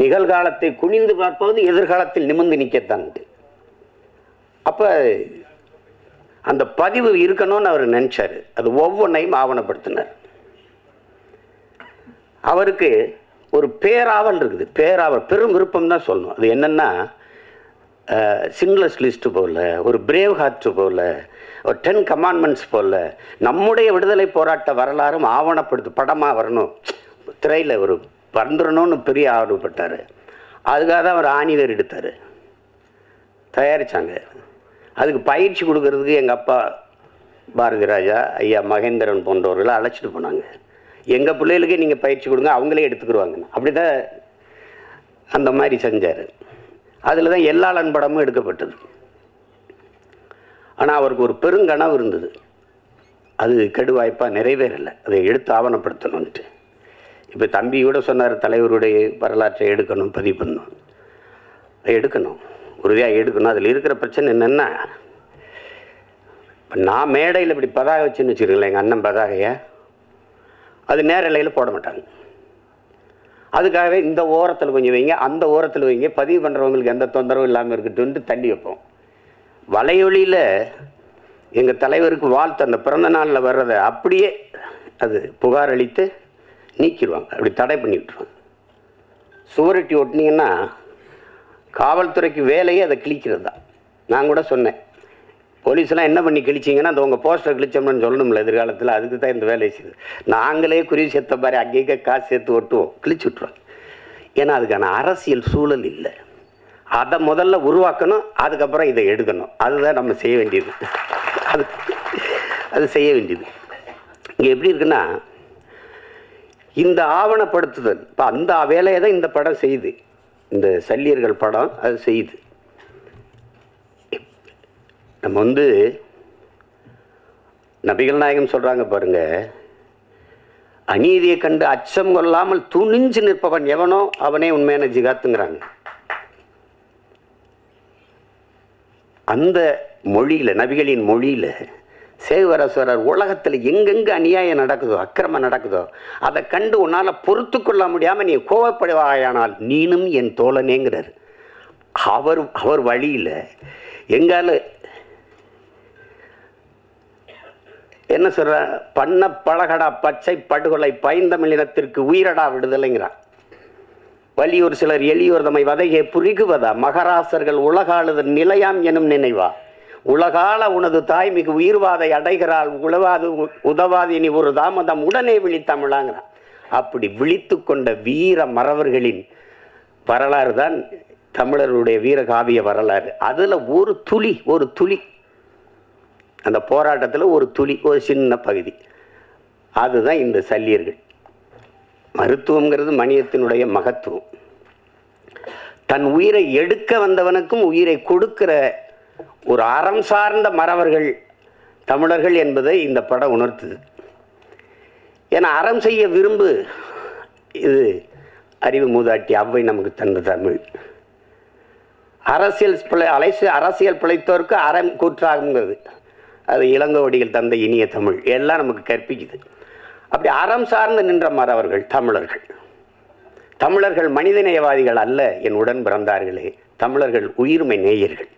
நிகழ்காலத்தை குனிந்து பார்ப்பது எதிர்காலத்தில் நிமிர்ந்து நிற்கத்தான். அப்போ அந்த பதிவு இருக்கணும்னு அவர் நினைச்சாரு. அது ஒவ்வொன்றையும் ஆவணப்படுத்தினார். அவருக்கு ஒரு பேராவல் இருக்குது. பேராவல் பெரும் விருப்பம் தான் சொல்லணும். அது என்னென்னா, சின்லஸ் லிஸ்ட்டு போல, ஒரு பிரேவ் ஹார்ட் போல, ஒரு 10 கமாண்ட்மெண்ட்ஸ் போல நம்முடைய விடுதலை போராட்ட வரலாறும் ஆவணப்படுத்து படமாக வரணும், திரையில் ஒரு வந்துடணும்னு பெரிய ஆர்வப்பட்டார். அதுக்காக தான் அவர் ஆணிவேர் எடுத்தார், தயாரித்தாங்க. அதுக்கு பயிற்சி கொடுக்கறதுக்கு எங்கள் அப்பா பாரதி ராஜா, ஐயா மகேந்திரன் போன்றவர்களை அழைச்சிட்டு போனாங்க. எங்கள் பிள்ளைகளுக்கே நீங்கள் பயிற்சி கொடுங்க, அவங்களே எடுத்துக்கிடுவாங்க. அப்படி தான் அந்த மாதிரி செஞ்சார். அதில் தான் எல்லாளன் படமும் எடுக்கப்பட்டது. ஆனால் அவருக்கு ஒரு பெருங்கனவு இருந்தது. அது கெடுவாய்ப்பாக நிறைவேறலை. அதை எடுத்து ஆவணப்படுத்தணும்ன்ட்டு. இப்போ தம்பி கூட சொன்னார், தலைவருடைய வரலாற்றை எடுக்கணும், பதிவு பண்ணணும். எடுக்கணும், உறுதியாக எடுக்கணும். அதில் இருக்கிற பிரச்சனை என்னென்னா, இப்போ நான் மேடையில் இப்படி பதாகை வச்சுன்னு வச்சுருக்கேன், எங்கள் அண்ணன் பதாகையை அது நேரலையில் போட மாட்டாங்க. அதுக்காகவே இந்த ஓரத்தில் கொஞ்சம் வைங்க, அந்த ஓரத்தில் வைங்க, பதிவு பண்ணுறவங்களுக்கு எந்த தொந்தரவும் இல்லாமல் இருக்கட்டும்ட்டு தள்ளி வைப்போம். வலையொலியில் எங்கள் தலைவருக்கு வாழ்த்து அந்த பிறந்த நாளில் வர்றதை அப்படியே அது புகார் அளித்து நீக்கிடுவாங்க, அப்படி தடை பண்ணிவிட்டுருவாங்க. சுவரொட்டி ஒட்டினீங்கன்னா காவல்துறைக்கு வேலையே அதை கிழிக்கிறது தான். நான் கூட சொன்னேன், போலீஸ்லாம் என்ன பண்ணி கிழிச்சிங்கன்னா அந்த உங்கள் போஸ்டர் கிழிச்சோம்னு சொல்லணும்ல எதிர்காலத்தில், அதுக்கு தான் இந்த வேலையை செய்யுது. நாங்களே குறி சேர்த்த மாதிரி அங்கேயே காசு சேர்த்து ஒட்டுவோம், கிழிச்சு விட்ருவோம். ஏன்னா அதுக்கான அரசியல் சூழல் இல்லை. அதை முதல்ல உருவாக்கணும், அதுக்கப்புறம் இதை எடுக்கணும். அதுதான் நம்ம செய்ய வேண்டியது. அது செய்ய வேண்டியது. இங்கே எப்படி இருக்குன்னா, இந்த ஆவணப்படுத்துதல் இப்போ அந்த வேலையை தான் இந்த படம் செய்யுது. இந்த சல்லியர்கள் படம் அது செய்யுது. நம்ம நபிகள் நாயகம் சொல்கிறாங்க பாருங்க, அநீதியை கண்டு அச்சம் கொள்ளாமல் துணிஞ்சு நிற்பவன் எவனோ அவனே உண்மையான ஜிகாத்துங்கிறாங்க. அந்த மொழியில், நபிகளின் மொழியில் சேவரஸ்வரர் உலகத்தில் எங்கெங்கே அநியாயம் நடக்குதோ, அக்கிரமம் நடக்குதோ, அதை கண்டு உன்னால் பொறுத்து கொள்ள முடியாமல் நீ கோவப்படுவாயானால் நீனும் என் தோழனேங்கிறார். அவர் வழியில் எங்கால என்ன சொல்ற, பண்ண பழகடா பச்சை படுகொலை பைந்தமிழினத்திற்கு உயிரடா விடுதலைங்கிறான். வலியோர் சிலர் எளியோர் தம்மை வதையே புரிகுவதா, மகராசர்கள் உலகாளுதல் நிலையாம் எனும் நினைவா, உலகால உனது தாய் மிகு உயிர்வாதை அடைகிறாள், உழவாது உதவாது இனி ஒரு தாமதம் உடனே விழித்தமிழாங்கிறான். அப்படி விழித்து கொண்ட வீர மறவர்களின் வரலாறு தான் தமிழருடைய வீரகாவிய வரலாறு. அதில் ஒரு துளி அந்த போராட்டத்தில் ஒரு துளி, ஒரு சின்ன பகுதி, அதுதான் இந்த சல்லியர்கள். மருத்துவங்கிறது மனிதத்தினுடைய மகத்துவம். தன் உயிரை எடுக்க வந்தவனுக்கும் உயிரை கொடுக்கிற ஒரு அறம் சார்ந்த மறவர்கள் தமிழர்கள் என்பதை இந்த படம் உணர்த்துது. ஏன்னா அறம் செய்ய விரும்பு, இது அறிவு மூதாட்டி அவ்வை நமக்கு தந்த தமிழ். அரசியல் பிழைத்தோருக்கு அறம் கூற்றாகுங்கிறது அது இளங்கோவடிகள் தந்த இனிய தமிழ் எல்லாம் நமக்கு கற்பிக்குது. அப்படி அறம் சார்ந்து நின்ற மறவர்கள் தமிழர்கள் மனிதநேயவாதிகள் அல்ல என் உடன் பிறந்தார்களே, தமிழர்கள் உயிர்மை நேயர்கள்.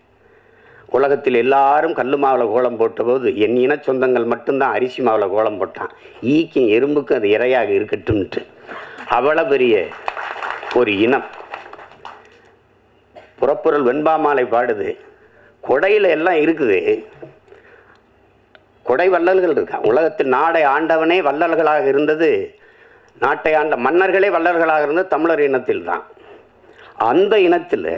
உலகத்தில் எல்லாரும் கல்லு மாவில் கோலம் போட்டபோது என் இன சொந்தங்கள் மட்டும்தான் அரிசி மாவில் கோலம் போட்டான். ஈக்கும் எறும்புக்கும் அது இரையாக இருக்கட்டும்ட்டு அவ்வளோ பெரிய ஒரு இனம். புறப்பொருள் வெண்பாமாலை பாடுது, கொடையில் எல்லாம் இருக்குது, கொடை வள்ளல்கள் இருக்கான். உலகத்தில் நாடை ஆண்டவனே வள்ளல்களாக இருந்தது, நாட்டை ஆண்ட மன்னர்களே வள்ளல்களாக இருந்தது தமிழர் இனத்தில் தான். அந்த இனத்தில்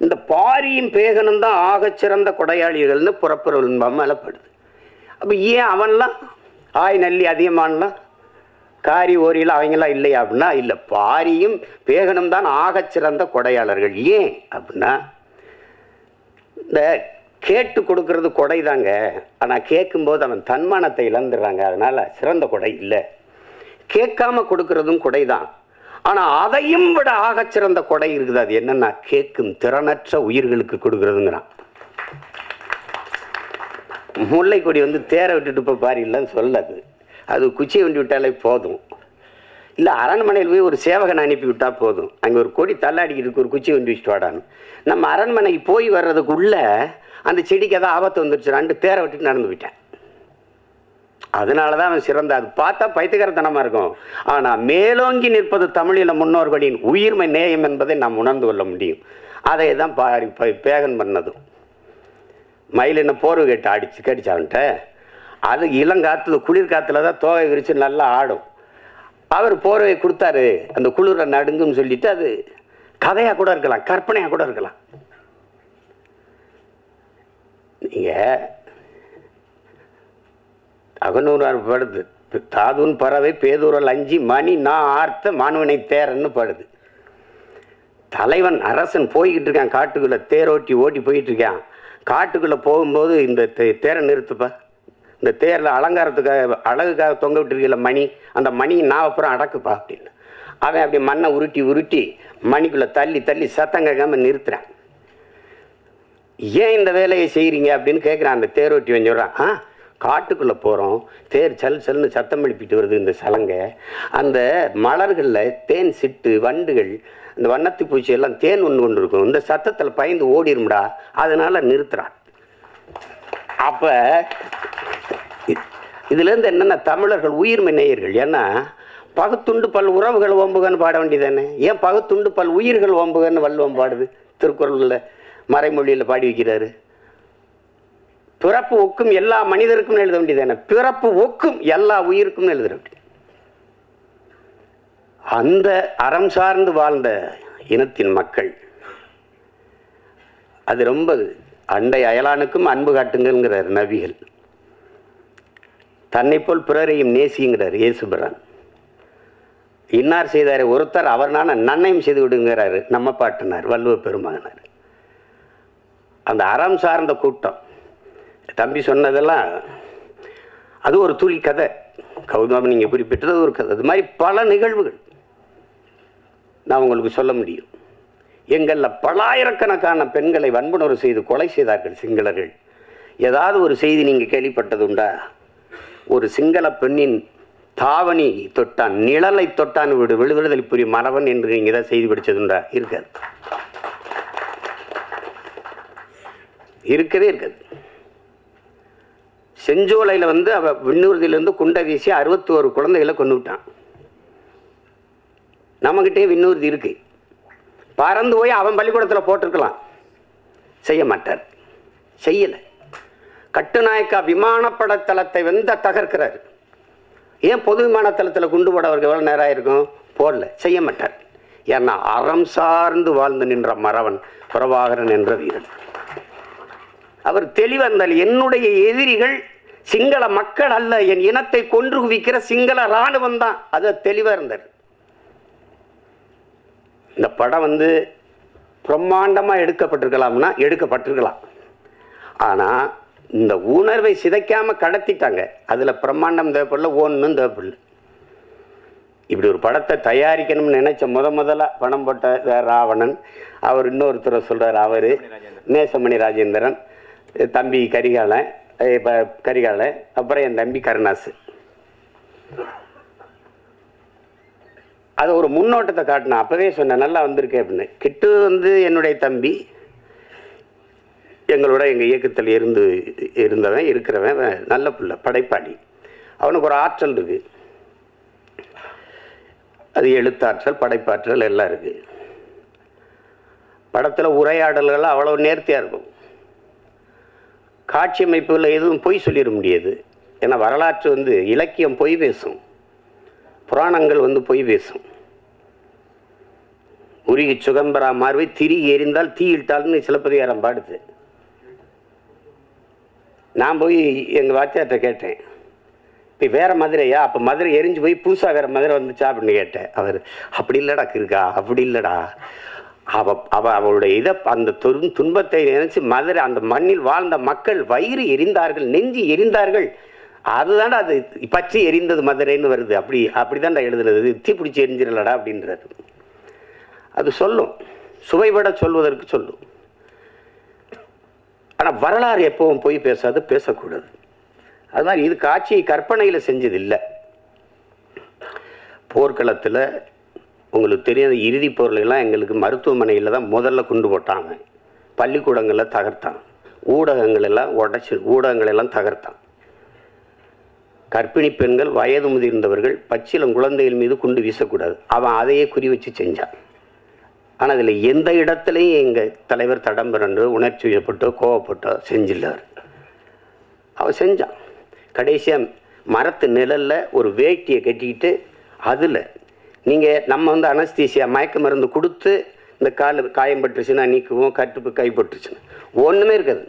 இந்த பாரியும் பேகனும் தான் ஆகச்சிறந்த கொடையாளிகள்னு புறப்பொருள் மேலப்படுது. அப்போ ஏன் அவன்லாம் ஆய் நல்லி அதிகமானலாம் காரி ஓரியில் அவங்களாம் இல்லையா அப்படின்னா, இல்லை, பாரியும் பேகனும் தான் ஆகச்சிறந்த கொடையாளர்கள். ஏன் அப்படின்னா, இந்த கேட்டு கொடுக்கறது கொடை தாங்க, ஆனால் கேட்கும்போது அவன் தன்மானத்தை இழந்துடுறாங்க, அதனால் சிறந்த கொடை இல்லை. கேட்காம கொடுக்கறதும் கொடை தான், ஆனால் அதையும் விட ஆகச்சிறந்த கொடை இருக்குது. அது என்னன்னா கேட்கும் திறனற்ற உயிர்களுக்கு கொடுக்கறதுங்கிறான். முல்லை கொடி வந்து தேரை விட்டுட்டு இப்போ பாரு இல்லைன்னு சொல்லாது, அது குச்சியை வண்டி விட்டாலே போதும். இல்லை அரண்மனையில் போய் ஒரு சேவகனை அனுப்பி விட்டால் போதும், அங்கே ஒரு கொடி தள்ளாடிக்கிட்டு ஒரு குச்சி வண்டி வச்சுட்டு வாடான்னு. நம்ம அரண்மனைக்கு போய் வர்றதுக்குள்ள அந்த செடிக்கு ஏதாவது ஆபத்து வந்துருச்சுடான்ட்டு தேரை விட்டுட்டு நடந்து விட்டேன். அதனால தான் அவன் சிறந்த. அது பார்த்தா பைத்தியக்காரத்தனமாக இருக்கும், ஆனால் மேலோங்கி நிற்பது தமிழில் முன்னோர்களின் உயிர்மை நேயம் என்பதை நாம் உணர்ந்து கொள்ள முடியும். அதை தான் பேகன் பண்ணதும். மயில் என்ன போர்வை கேட்டு கடிச்சான்ட்ட, அது இளங்காத்துல குளிர் காத்துல தான் தோகை விரித்து நல்லா ஆடும். அவர் போர்வை கொடுத்தாரு, அந்த குளிரை நடுங்குன்னு சொல்லிட்டு அது கதையாக கூட இருக்கலாம், கற்பனையாக கூட இருக்கலாம். நீங்கள் அகநூறார் படுது, தாதுன் பறவை பேதூரல் அஞ்சி மணி நான் ஆர்த்த மாணவனை தேரன்னு படுது. தலைவன் அரசன் போய்கிட்டு இருக்கான் காட்டுக்குள்ளே, தேரோட்டி ஓட்டி போயிட்டு இருக்கான். காட்டுக்குள்ளே போகும்போது இந்த தேரை நிறுத்துப்பா, இந்த தேரில் அலங்காரத்துக்காக அழகுக்காக தொங்க விட்டுருக்கல மணி, அந்த மணி நான் அப்புறம் அடக்குப்பா அப்படின்னு. அவன் அப்படி மண்ணை உருட்டி உருட்டி மணிக்குள்ளே தள்ளி தள்ளி சத்தம் கேட்காம நிறுத்துறான். ஏன் இந்த வேலையை செய்கிறீங்க அப்படின்னு கேட்குறான். அந்த தேரோட்டி வஞ்சுறான், காட்டுக்குள்ளே போகிறோம், தேர் சல் சல்னு சத்தம் எழுப்பிட்டு வருது இந்த சலங்கை, அந்த மலர்களில் தேன் சிட்டு வண்டுகள் இந்த வண்ணத்து பூச்சி எல்லாம் தேன் ஒன்று கொண்டு இருக்கும், இந்த சத்தத்தில் பயந்து ஓடிடும்டா, அதனால நிறுத்துறான். அப்போ இதுலேருந்து என்னென்ன தமிழர்கள் உயிர்மை நேயர்கள். ஏன்னா பகுத்துண்டு பல் உறவுகள் ஓம்புகன்னு பாட வேண்டியதானே, ஏன் பகுத்துண்டு பல் உயிர்கள் ஓம்புகன்னு வள்ளுவம் பாடுது, திருக்குறளில் மறைமொழியில் பாடி வைக்கிறாரு. பிறப்பு ஒக்கும் எல்லா மனிதருக்கும் எழுத வேண்டியதானே, பிறப்பு ஒக்கும் எல்லா உயிருக்கும் எழுத வேண்டியது. அந்த அறம் சார்ந்து வாழ்ந்த இனத்தின் மக்கள் அது ரொம்ப அண்டை அயலானுக்கும் அன்பு காட்டுங்கிறார் நபிகள். தன்னை போல் பிறரையும் நேசிங்கிறார் இயேசுபிரான். இன்னார் செய்தார் ஒருத்தர் அவர்னால நன்மையும் செய்து விடுங்கிறாரு நம்ம பாட்டினார் வள்ளுவ பெருமகனார். அந்த அறம் சார்ந்த கூட்டம் தம்பி சொன்னதெல்லாம் அது ஒரு துளி கதை. கௌதம் நீங்கள் குறிப்பிட்டது ஒரு கதை. அது மாதிரி பல நிகழ்வுகள் நான் உங்களுக்கு சொல்ல முடியும். எங்களில் பலாயிரக்கணக்கான பெண்களை வன்புணர்வு செய்து கொலை செய்தார்கள் சிங்களர்கள். ஏதாவது ஒரு செய்தி நீங்கள் கேள்விப்பட்டது உண்டா? ஒரு சிங்கள பெண்ணின் தாவணி தொட்டான், நிழலை தொட்டான் விடுதலை புரியும் மரவன் என்று நீங்கள் ஏதாவது செய்தி படித்ததுண்டா? இருக்காது, இருக்கவே இருக்காது. செஞ்சோலையில் வந்து அவள் விண்ணூர்தியிலேருந்து குண்டை வீசி 61 குழந்தைகளை கொண்டு விட்டான். நம்மகிட்டே விண்ணூர்தி இருக்கு, பறந்து போய் அவன் பள்ளிக்கூடத்தில் போட்டிருக்கலாம், செய்ய மாட்டார், செய்யலை. கட்டுநாயக்கா விமானப்படத்தளத்தை வந்து தகர்க்கிறார். ஏன் பொது விமானத்தளத்தில் குண்டு போட அவருக்கு எவ்வளோ நேரம் ஆயிருக்கும்? போடல, செய்ய மாட்டார். ஏன்னா அறம் சார்ந்து வாழ்ந்து நின்ற மறவன் பிரபாகரன் என்ற வீரன். அவர் தெளிவாக இருந்தால் என்னுடைய எதிரிகள் சிங்கள மக்கள் அல்ல, என் இனத்தை கொன்று குவிக்கிற சிங்கள இராணுவம் தான், அது தெளிவாக இருந்தார். இந்த படம் வந்து பிரம்மாண்டமாக எடுக்கப்பட்டிருக்கலாம்னா எடுக்கப்பட்டிருக்கலாம், ஆனால் இந்த உணர்வை சிதைக்காமல் கடத்திட்டாங்க. அதில் பிரம்மாண்டம் தேவைப்படல, ஒன்றும் தேவைப்படல. இப்படி ஒரு படத்தை தயாரிக்கணும்னு நினைச்ச முதல்ல பணம் போட்ட ராவணன், அவர் இன்னொருத்தரை சொல்கிறார், அவர் நேசமணி ராஜேந்திரன், தம்பி கரிகாலன், அப்புறம் என் தம்பி கருணாசு. அது ஒரு முன்னோட்டத்தை காட்டினா அப்போவே சொன்னேன், நல்லா வந்திருக்கு அப்படின்னு. கிட்டு வந்து என்னுடைய தம்பி, எங்களோட எங்கள் இயக்கத்தில் இருக்கிறவன் நல்ல பிள்ளை, படைப்பாளி. அவனுக்கு ஒரு ஆற்றல் இருக்குது, அது எழுத்தாற்றல் படைப்பாற்றல் எல்லாம் இருக்குது. படத்தில் உரையாடல்கள் அவ்வளோ நேர்த்தியாக இருக்கும். காட்சி அமைப்புகளில் எதுவும் பொய் சொல்லிட முடியாது. ஏன்னா வரலாற்று வந்து இலக்கியம் பொய் பேசும், புராணங்கள் வந்து பொய் பேசும். உருகி சுகம்பரா மார்வை திரிகி எரிந்தால் தீ இட்டால்னு சிலப்பதிகாரம் பாடுது. நான் போய் எங்கள் வாத்தியார்கிட்ட கேட்டேன், இப்போ வேறு மதுரையா? அப்போ மதுரை எரிஞ்சு போய் புதுசாக வேறு மதுரை வந்துச்சா அப்படின்னு கேட்டேன். அவர் அப்படி இல்லைடா இருக்கா, அப்படி இல்லைடா, அவளுடைய இதை அந்த துன்பத்தை நினைச்சு மதுரை அந்த மண்ணில் வாழ்ந்த மக்கள் வயிறு எரிந்தார்கள், நெஞ்சு எரிந்தார்கள். அதுதான்டா அது பற்றி எரிந்தது மதுரைன்னு வருது. அப்படிதான்டா எழுதுனது, தீ பிடிச்சி எரிஞ்சிடலடா அப்படின்றாரு. அது சொல்லும், சுவைபட சொல்வதற்கு சொல்லும். ஆனால் வரலாறு எப்பவும் போய் பேசாது, பேசக்கூடாது. அது மாதிரி இது காட்சி கற்பனையில் செஞ்சது இல்லை. போர்க்களத்தில் உங்களுக்கு தெரியாத இறுதி போர்லாம் எங்களுக்கு மருத்துவமனையில் தான் முதல்ல கொண்டு போட்டாங்க. பள்ளிக்கூடங்களில் தகர்த்தான், ஊடகங்களெல்லாம் தகர்த்தான். கர்ப்பிணி பெண்கள், வயது முதிர்ந்தவர்கள், பச்சிலம் குழந்தைகள் மீது குண்டு வீசக்கூடாது, அவன் அதையே குறி வச்சு செஞ்சான். ஆனால் அதில் எந்த இடத்துலையும் எங்கள் தலைவர் தடம் பிறண்டு உணர்ச்சி வயப்பட்டோ கோவப்பட்டோ செஞ்சில்லார். அவன் செஞ்சான். கடைசியாக மரத்து நிழலில் ஒரு வேட்டியை கட்டிக்கிட்டு அதில் நீங்கள் நம்ம அனஸ்தீசியா மயக்க மருந்து கொடுத்து இந்த கால் காயம் பட்டுருச்சுன்னா நீக்குவோம், கட்டுப்பு கைப்பட்டுருச்சுன்னா ஒன்றுமே இருக்காது.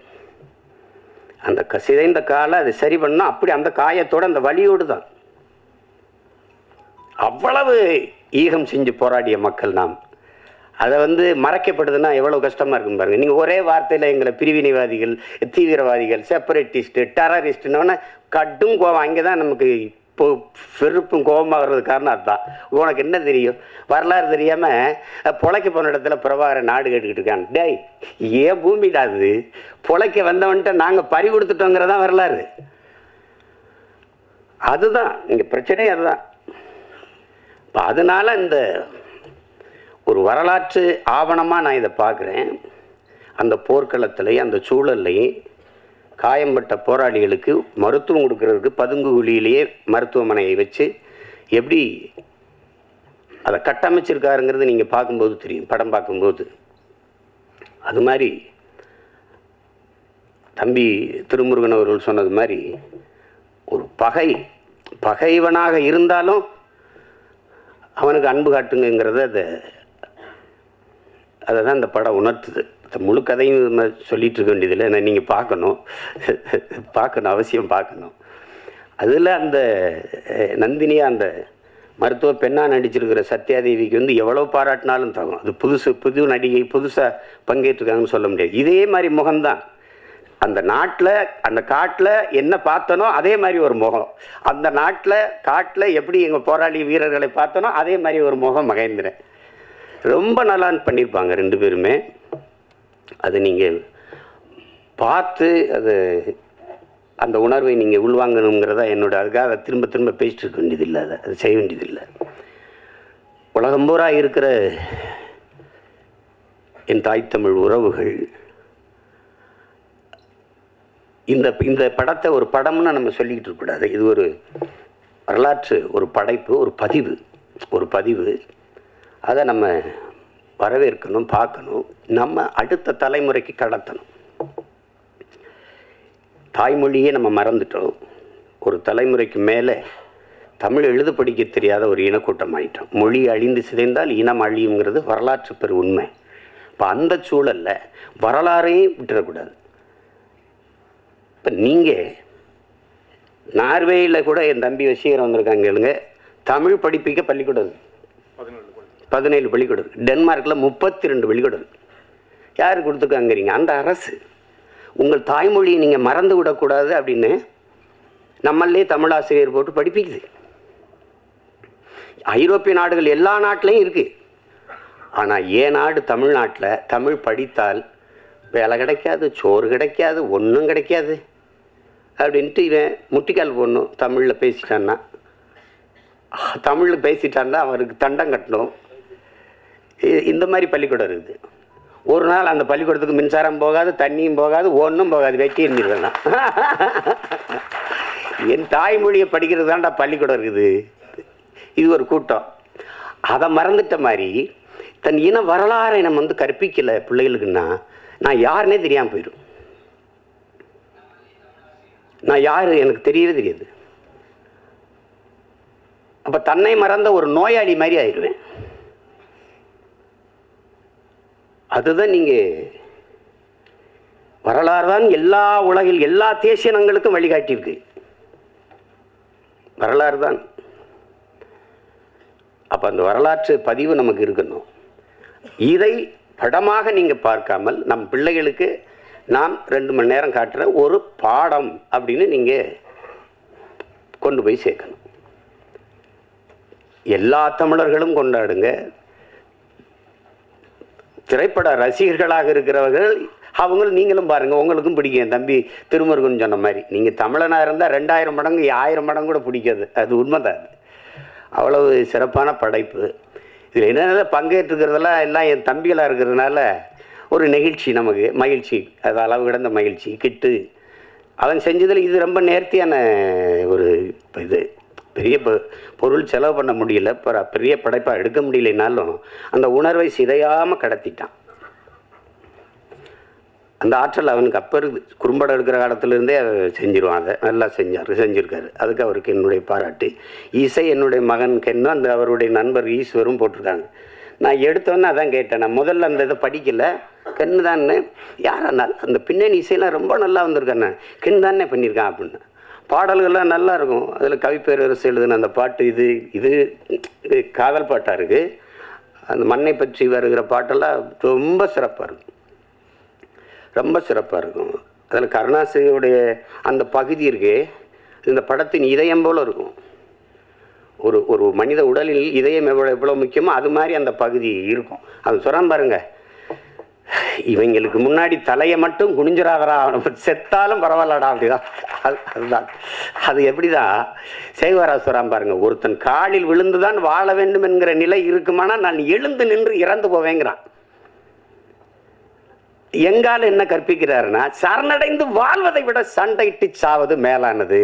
அந்த சிதைந்த காலை அது சரி பண்ணால் அப்படி அந்த காயத்தோடு அந்த வலியோடு தான். அவ்வளவு ஈகம் செஞ்சு போராடிய மக்கள் நாம். அதை மறைக்கப்படுதுன்னா எவ்வளோ கஷ்டமாக இருக்கும் பாருங்கள். நீங்கள் ஒரே வார்த்தையில் எங்களை பிரிவினைவாதிகள், தீவிரவாதிகள், செப்பரேட்டிஸ்ட்டு, டெரரிஸ்ட்டுன்னு கடும் கோபம். அங்கே தான் நமக்கு இப்போ பெருப்பும் கோபமாகிறது காரணம் அதுதான். உனக்கு என்ன தெரியும், வரலாறு தெரியாமல் பொழைக்க போன இடத்துல பிரபாகரன் நாடு கேட்டுக்கிட்டு இருக்கான். டேய், ஏன் பூமிடாது பொழைக்க வந்தவன்ட்ட நாங்கள் பறி கொடுத்துட்டோங்கிறதான் வரலாறு. அதுதான் இங்கே பிரச்சனை. அதுதான் இப்போ அதனால் இந்த ஒரு வரலாற்று ஆவணமாக நான் இதை பார்க்குறேன். அந்த போர்க்களத்துலேயும் அந்த சூழல்லையும் காயம்பட்ட போராளிகளுக்கு மருத்துவம் கொடுக்கறதுக்கு பதுங்கு குழியிலேயே மருத்துவமனையை வச்சு எப்படி அதை கட்டமைச்சிருக்காருங்கிறது நீங்கள் பார்க்கும்போது தெரியும், படம் பார்க்கும்போது. அது மாதிரி தம்பி திருமுருகன் அவர்கள் சொன்னது மாதிரி ஒரு பகைவனாக இருந்தாலும் அவனுக்கு அன்பு காட்டுங்கிறத அதை தான் இந்த படம் உணர்த்துது. முழு கதையும் சொல்லிட்டு இருக்க வேண்டியதில்லை, நீங்கள் பார்க்கணும், அவசியம் பார்க்கணும். அதில் அந்த நந்தினியாக அந்த மருத்துவ பெண்ணாக நடிச்சிருக்கிற சத்யாதேவிக்கு எவ்வளோ பாராட்டினாலும் தகும். அது புது நடிகை, புதுசாக பங்கேற்றுருக்காங்கன்னு சொல்ல முடியாது. இதே மாதிரி முகம்தான் அந்த நாட்டில், அந்த காட்டில் என்ன பார்த்தனோ அதே மாதிரி ஒரு முகம், அந்த காட்டில் எப்படி எங்கள் போராளி வீரர்களை பார்த்தனோ அதே மாதிரி ஒரு முகம் மகேந்திரன். ரொம்ப நல்லா பண்ணியிருப்பாங்க ரெண்டு பேருமே. அது நீங்கள் பார்த்து அந்த உணர்வை நீங்கள் உள்வாங்கணுங்கிறதா என்னோட. அதுக்காக அதை திரும்ப பேசிட்டு இருக்க வேண்டியதில்லை, அதை செய்ய வேண்டியதில்லை. உலகம் பூரா இருக்கிற என் தாய் தமிழ் உறவுகள் இந்த படத்தை ஒரு படம்னு நம்ம சொல்லிக்கிட்டு இருக்கக்கூடாது. இது ஒரு வரலாற்று, ஒரு படைப்பு, ஒரு பதிவு. அதை நம்ம வரவேற்கணும், பார்க்கணும், நம்ம அடுத்த தலைமுறைக்கு கடத்தணும். தாய்மொழியே நம்ம மறந்துட்டோம். ஒரு தலைமுறைக்கு மேலே தமிழ் எழுத படிக்க தெரியாத ஒரு இனக்கூட்டம் ஆகிட்டோம். மொழி அழிந்து சிதைந்தால் இனம் அழியுங்கிறது வரலாற்று பெரு உண்மை. இப்போ அந்த சூழலில் வரலாறையும் விட்டுறக்கூடாது. இப்போ நீங்கள் நார்வேயில் கூட என் தம்பி வசீகரம் வந்திருக்காங்க கேளுங்க, தமிழ் படிப்பிக்க பள்ளிக்கூடம் 17 பள்ளிக்கூடம். டென்மார்க்கில் 32 பள்ளிக்கூடம். யார் கொடுத்துருக்காங்கிறீங்க? அந்த அரசு. உங்கள் தாய்மொழியை நீங்கள் மறந்து விடக்கூடாது அப்படின்னு நம்மளே தமிழாசிரியர் போட்டு படிப்பிக்குது. ஐரோப்பிய நாடுகள் எல்லா நாட்டிலையும் இருக்குது. ஆனால் ஏன் நாடு தமிழ்நாட்டில் தமிழ் படித்தால் வேலை கிடைக்காது, சோறு கிடைக்காது, ஒன்றும் கிடைக்காது அப்படின்ட்டு இவன் முட்டிக்கால் போடணும். தமிழில் பேசிட்டான்னா அவருக்கு தண்டம் கட்டணும். இந்த மாதிரி பள்ளிக்கூடம் இருக்குது. ஒரு நாள் அந்த பள்ளிக்கூடத்துக்கு மின்சாரம் போகாது, தண்ணியும் போகாது, ஒன்றும் போகாது, வெட்டி இருந்துருந்தான். என் தாய்மொழியை படிக்கிறது தான்டா பள்ளிக்கூடம் இருக்குது. இது ஒரு கூட்டம். அதை மறந்துட்ட மாதிரி தன் இன வரலாறை நம்ம கற்பிக்கலை பிள்ளைகளுக்குன்னா நான் யாருன்னே தெரியாமல் போயிடும். நான் யார் எனக்கு தெரியவே தெரியாது. அப்போ தன்னை மறந்த ஒரு நோயாளி மாதிரி ஆயிடுவேன். அதுதான் நீங்கள் வரலாறு தான் எல்லா உலகில் எல்லா தேசியனங்களுக்கும் வழிகாட்டியிருக்கு. வரலாறு தான். அப்போ அந்த வரலாற்று பதிவு நமக்கு இருக்கணும். இதை படமாக நீங்கள் பார்க்காமல் நம் பிள்ளைகளுக்கு நாம் 2 மணி நேரம் காட்டுற ஒரு பாடம் அப்படின்னு நீங்கள் கொண்டு போய் சேர்க்கணும். எல்லா தமிழர்களும் கொண்டாடுங்க. திரைப்பட ரசிகர்களாக இருக்கிறவர்கள் அவங்க நீங்களும் பாருங்கள், உங்களுக்கும் பிடிக்கும். என் தம்பி திருமுருகன் சொன்ன மாதிரி நீங்கள் தமிழனாக இருந்தால் 2000 மடங்கு 1000 மடங்கு கூட பிடிக்காது. அது உண்மைதான். அது அவ்வளவு சிறப்பான படைப்பு. இதில் என்னென்ன பங்கேற்றுக்கிறதெல்லாம் எல்லாம் என் தம்பிகளாக இருக்கிறதுனால ஒரு நெகிழ்ச்சி, நமக்கு மகிழ்ச்சி, அது அளவு கிடந்த மகிழ்ச்சி. கிட்டு அவன் செஞ்சதில் இது ரொம்ப நேர்த்தியான ஒரு இது. பெரிய பொருள் செலவு பண்ண முடியல, பெரிய படைப்பாக எடுக்க முடியலைனாலும் அந்த உணர்வை சிதையாமல் கடத்திட்டான். அந்த ஆற்றல் அவனுக்கு அப்போ இருக்குது. குறும்படம் எடுக்கிற காலத்திலேருந்தே செஞ்சிருவான். அதை நல்லா செஞ்சுருக்காரு. அதுக்கு அவருக்கு என்னுடைய பாராட்டு. இசை என்னுடைய மகன் கென்னும் அந்த அவருடைய நண்பர் ஈஸ்வரும் போட்டிருக்காங்க. நான் எடுத்தோன்னே அதான் கேட்டேன். நான் முதல்ல அந்த இதை படிக்கலை, கென்னு தானே யாரா அந்த பின்னணி இசையெல்லாம் ரொம்ப நல்லா வந்திருக்கானே, கென்னு தானே பண்ணியிருக்கான் அப்படின்னு. பாடல்கள்லாம் நல்லா இருக்கும். அதில் கவிப்பேரரசு எழுதுன அந்த பாட்டு இது இது காதல் பாட்டாக இருக்குது. அந்த மண்ணை பற்றி வருகிற பாட்டெல்லாம் ரொம்ப சிறப்பாக இருக்கும், ரொம்ப சிறப்பாக இருக்கும். அதில் கருணாசுடைய அந்த பகுதி இருக்கே, இந்த படத்தின் இதயம் போல் இருக்கும். ஒரு மனித உடலில் இதயம் எவ்வளோ முக்கியமோ அது மாதிரி அந்த பகுதி இருக்கும். அது சொல்கிறான் பாருங்க, இவங்களுக்கு முன்னாடி தலையை மட்டும் குனிஞ்சிராதரா, செத்தாலும் பரவாயில்லடா அப்படிதான். அதுதான் அது. எப்படிதான் சேவராசுராம் பாருங்க, ஒருத்தன் காலில் விழுந்துதான் வாழ வேண்டும் என்கிற நிலை இருக்குமானா நான் எழுந்து நின்று இறந்து போவேங்கிறான். எங்கால என்ன கற்பிக்கிறாருன்னா, சரணடைந்து வாழ்வதை விட சண்டையிட்டு சாவது மேலானது.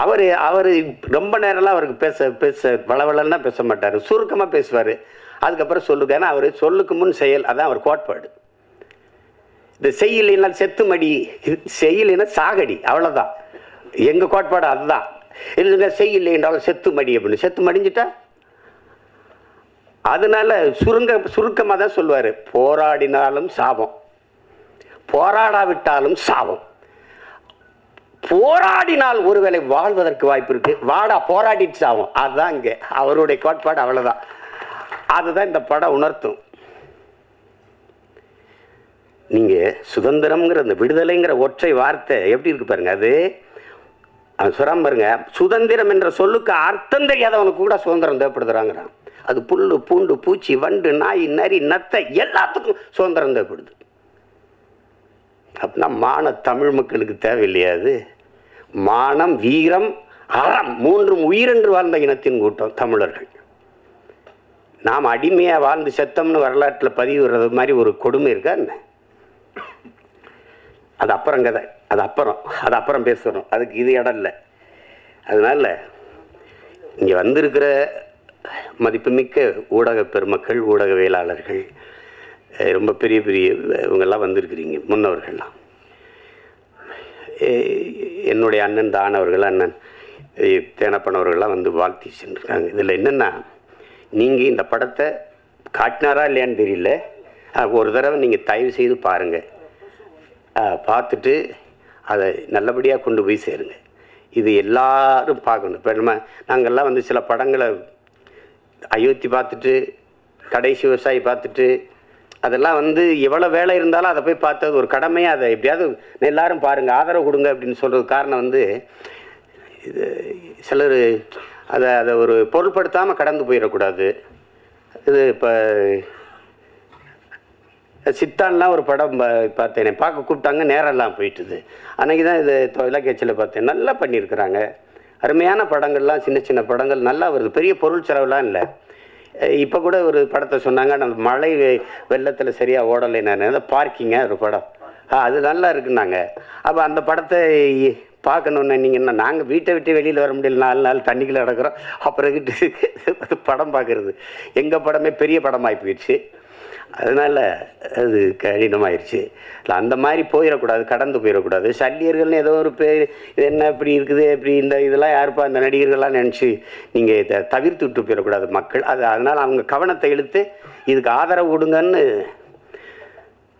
அவர் ரொம்ப நேரம்லாம் அவருக்கு பேச வளவளன்னா பேச மாட்டார், சுருக்கமாக பேசுவார். அதுக்கப்புறம் சொல்லுங்க, ஏன்னா அவர் சொல்லுக்கு முன் செயல், அதான் அவர் கோட்பாடு. இந்த செய்யலைன்னா செத்துமடி, செய்யலைன்னா சாகடி, அவ்வளோதான் எங்கள் கோட்பாடு. அதுதான் இல்லைங்க, செய்யலை என்றாலும் செத்துமடி அப்படின்னு. செத்து மடிஞ்சிட்டா அதனால சுருக்கமாக தான் சொல்லுவார். போராடினாலும் சாபம், போராடாவிட்டாலும் சாபம். போராடினால் ஒருவேளை வாழ்வதற்கு வாய்ப்பு இருக்கு, வாடா போராடிட்டு சாவும். அதுதான் இங்கே அவருடைய கோட்பாடு, அவ்வளோதான். அதுதான் இந்த படம் உணர்த்தும். நீங்க சுதந்திரம்ங்கிற அந்த விடுதலைங்கிற ஒற்றை வார்த்தை எப்படி இருக்கு பாருங்க. அது சொல்றாம பாருங்க, சுதந்திரம் என்ற சொல்லுக்கு அர்த்தம் தெரியாதவனுக்கு கூட சுதந்திரம் தேவைப்படுதுறாங்கிறான். அது புல்லு பூண்டு பூச்சி வண்டு நாய் நரி நத்தை எல்லாத்துக்கும் சுதந்திரம் தேவைப்படுது. அப்படின்னா மான தமிழ் மக்களுக்கு தேவையில்லையா? அது மானம் வீரம் அறம் மூன்றும் உயிரென்று வாழ்ந்த இனத்தின் கூட்டம் தமிழர்கள். நாம் அடிமையாக வாழ்ந்து செத்தம்னு வரலாற்றில் பதிவுறது மாதிரி ஒரு கொடுமை இருக்கா என்ன? அது அப்புறம் கதை, அது அப்புறம் பேசுகிறோம். அதுக்கு இது இடம் இல்லை. அதனால் இங்கே வந்திருக்கிற மதிப்புமிக்க ஊடக பெருமக்கள், ஊடகவியலாளர்கள், ரொம்ப பெரிய பெரிய இவங்கெல்லாம் வந்திருக்கிறீங்க, முன்னவர்கள்லாம். என்னுடைய அண்ணன் தானவர்கள், அண்ணன் தேனப்பனவர்கள்லாம் வந்து வாழ்த்தி சென்றிருக்காங்க. இதில் என்னென்னா, நீங்கள் இந்த படத்தை காட்டினாரா இல்லையான்னு தெரியல, ஒரு தடவை நீங்கள் தயவு செய்து பாருங்கள். பார்த்துட்டு அதை நல்லபடியாக கொண்டு போய் சேருங்க. இது எல்லாரும் பார்க்கணும். இப்போ நாங்கள்லாம் வந்து சில படங்களை அயோத்தி பார்த்துட்டு, கடைசி விவசாயி பார்த்துட்டு, அதெல்லாம் வந்து எவ்வளோ வேலை இருந்தாலும் அதை போய் பார்த்தது ஒரு கடமையாக, அதை எப்படியாவது எல்லாரும் பாருங்கள், ஆதரவு கொடுங்க அப்படின்னு சொல்கிறது காரணம் வந்து, இது சிலர் அதை ஒரு பொருட்படுத்தாமல் கடந்து போயிடக்கூடாது. இது இப்போ சித்தான்லாம் ஒரு படம் பார்த்தேன், பார்க்க கூப்பிட்டாங்க, நேரெல்லாம் போயிட்டுது. அன்றைக்கி தான் இது இலக்கியச்சில் பார்த்தேன். நல்லா பண்ணியிருக்கிறாங்க, அருமையான படங்கள்லாம், சின்ன சின்ன படங்கள் நல்லா வருது, பெரிய பொருள் செலவுலாம் இல்லை. இப்போ கூட ஒரு படத்தை சொன்னாங்க, நம்ம மழை வெள்ளத்தில் சரியாக ஓடலை, நான் பார்க்கிங்க ஒரு படம், அது நல்லா இருக்குன்னாங்க. அப்போ அந்த படத்தை பார்க்கணுன்னு நீங்கள் நாங்கள் வீட்டை விட்டு வெளியில் வர முடியல, 4 நாள் தண்ணிக்குள்ளே நடக்கிறோம். அப்புறம் படம் பார்க்குறது, எங்கள் படமே பெரிய படமாகி போயிடுச்சு. அதனால் அது கடினமாயிருச்சு. இல்லை அந்த மாதிரி போயிடக்கூடாது, கடந்து போயிடக்கூடாது. சல்லியர்கள்னு ஏதோ ஒரு பேர், இது என்ன இப்படி இருக்குது, இப்படி இந்த இதெல்லாம் யாருப்பா இந்த நடிகர்கள்லாம் நினச்சி நீங்கள் இதை தவிர்த்து விட்டு போயிடக்கூடாது மக்கள். அதனால் அவங்க கவனத்தை இழுத்து இதுக்கு ஆதரவு கொடுங்கன்னு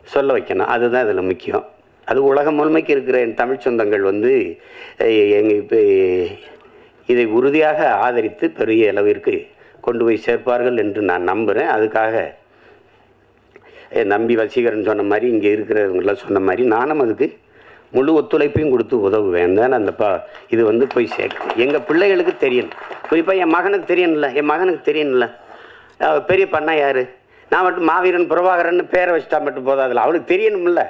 சொல்ல வைக்கணும். அதுதான் இதில் முக்கியம். அது உலகம் முழுமைக்கு இருக்கிற என் தமிழ் சொந்தங்கள் வந்து எங்கள் இப்போ இதை உறுதியாக ஆதரித்து பெரிய அளவிற்கு கொண்டு போய் சேர்ப்பார்கள் என்று நான் நம்புகிறேன். அதுக்காக நம்பி வசீகரன் சொன்ன மாதிரி, இங்கே இருக்கிறவங்களாம் சொன்ன மாதிரி நானும் அதுக்கு முழு ஒத்துழைப்பையும் கொடுத்து உதவுவேன் தான் அந்த இது வந்து போய் சேர்க்கணும். எங்கள் பிள்ளைகளுக்கு தெரியணும். குறிப்பாக என் மகனுக்கு தெரியணும்ல. பெரிய பண்ணா யார்? நான் மட்டும் மாவீரன் பிரபாகரன் பேரை வச்சுட்டா மட்டும் போதாதுல, அவனுக்கு தெரியணும்ல.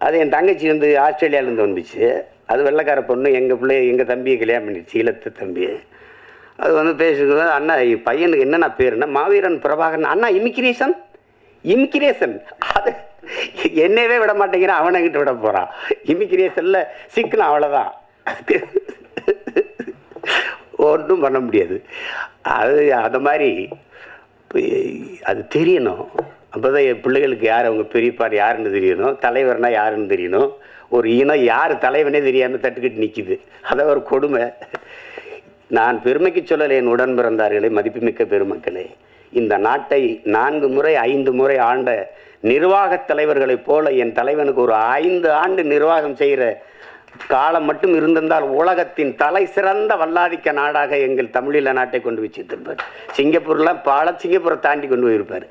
அது என் தங்கச்சி வந்து ஆஸ்திரேலியாவிலேருந்து வந்துச்சு. அது வெள்ளைக்கார பொண்ணு, எங்கள் தம்பியை கல்யாணம் பண்ணிடுச்சு, ஈழத்து தம்பியை. அது வந்து பேசுகிறது, அண்ணா பையனுக்கு என்னென்ன பேருன்னா மாவீரன் பிரபாகரன். அண்ணா இமிக்ரேஷன் அது என்னவே விட மாட்டேங்கிறான், அவனைக்கிட்ட விட போகிறான். இமிக்ரேஷனில் சிக்கணும், அவ்வளோதான். ஒன்றும் பண்ண முடியாது. அது அந்த மாதிரி அது தெரியணும். அப்போ தான் என் பிள்ளைகளுக்கு யார் அவங்க பெரியப்பார் யாருன்னு தெரியணும், தலைவர்னா யாருன்னு தெரியணும். ஒரு இனம் யார் தலைவனே தெரியாமல் தட்டுக்கிட்டு நிற்கிது. அதை ஒரு கொடுமை. நான் பெருமைக்கு சொல்லலை என் உடன் பிறந்தார்களே, மதிப்புமிக்க பெருமக்களே. இந்த நாட்டை 4 முறை 5 முறை ஆண்ட நிர்வாகத் தலைவர்களைப் போல என் தலைவனுக்கு ஒரு 5 ஆண்டு நிர்வாகம் செய்கிற காலம் மட்டும் இருந்திருந்தால் உலகத்தின் தலை சிறந்த வல்லாதிக்க நாடாக எங்கள் தமிழீழ நாட்டை கொண்டு வச்சுருப்பார். சிங்கப்பூர்லாம் சிங்கப்பூரை தாண்டி கொண்டு போயிருப்பார்.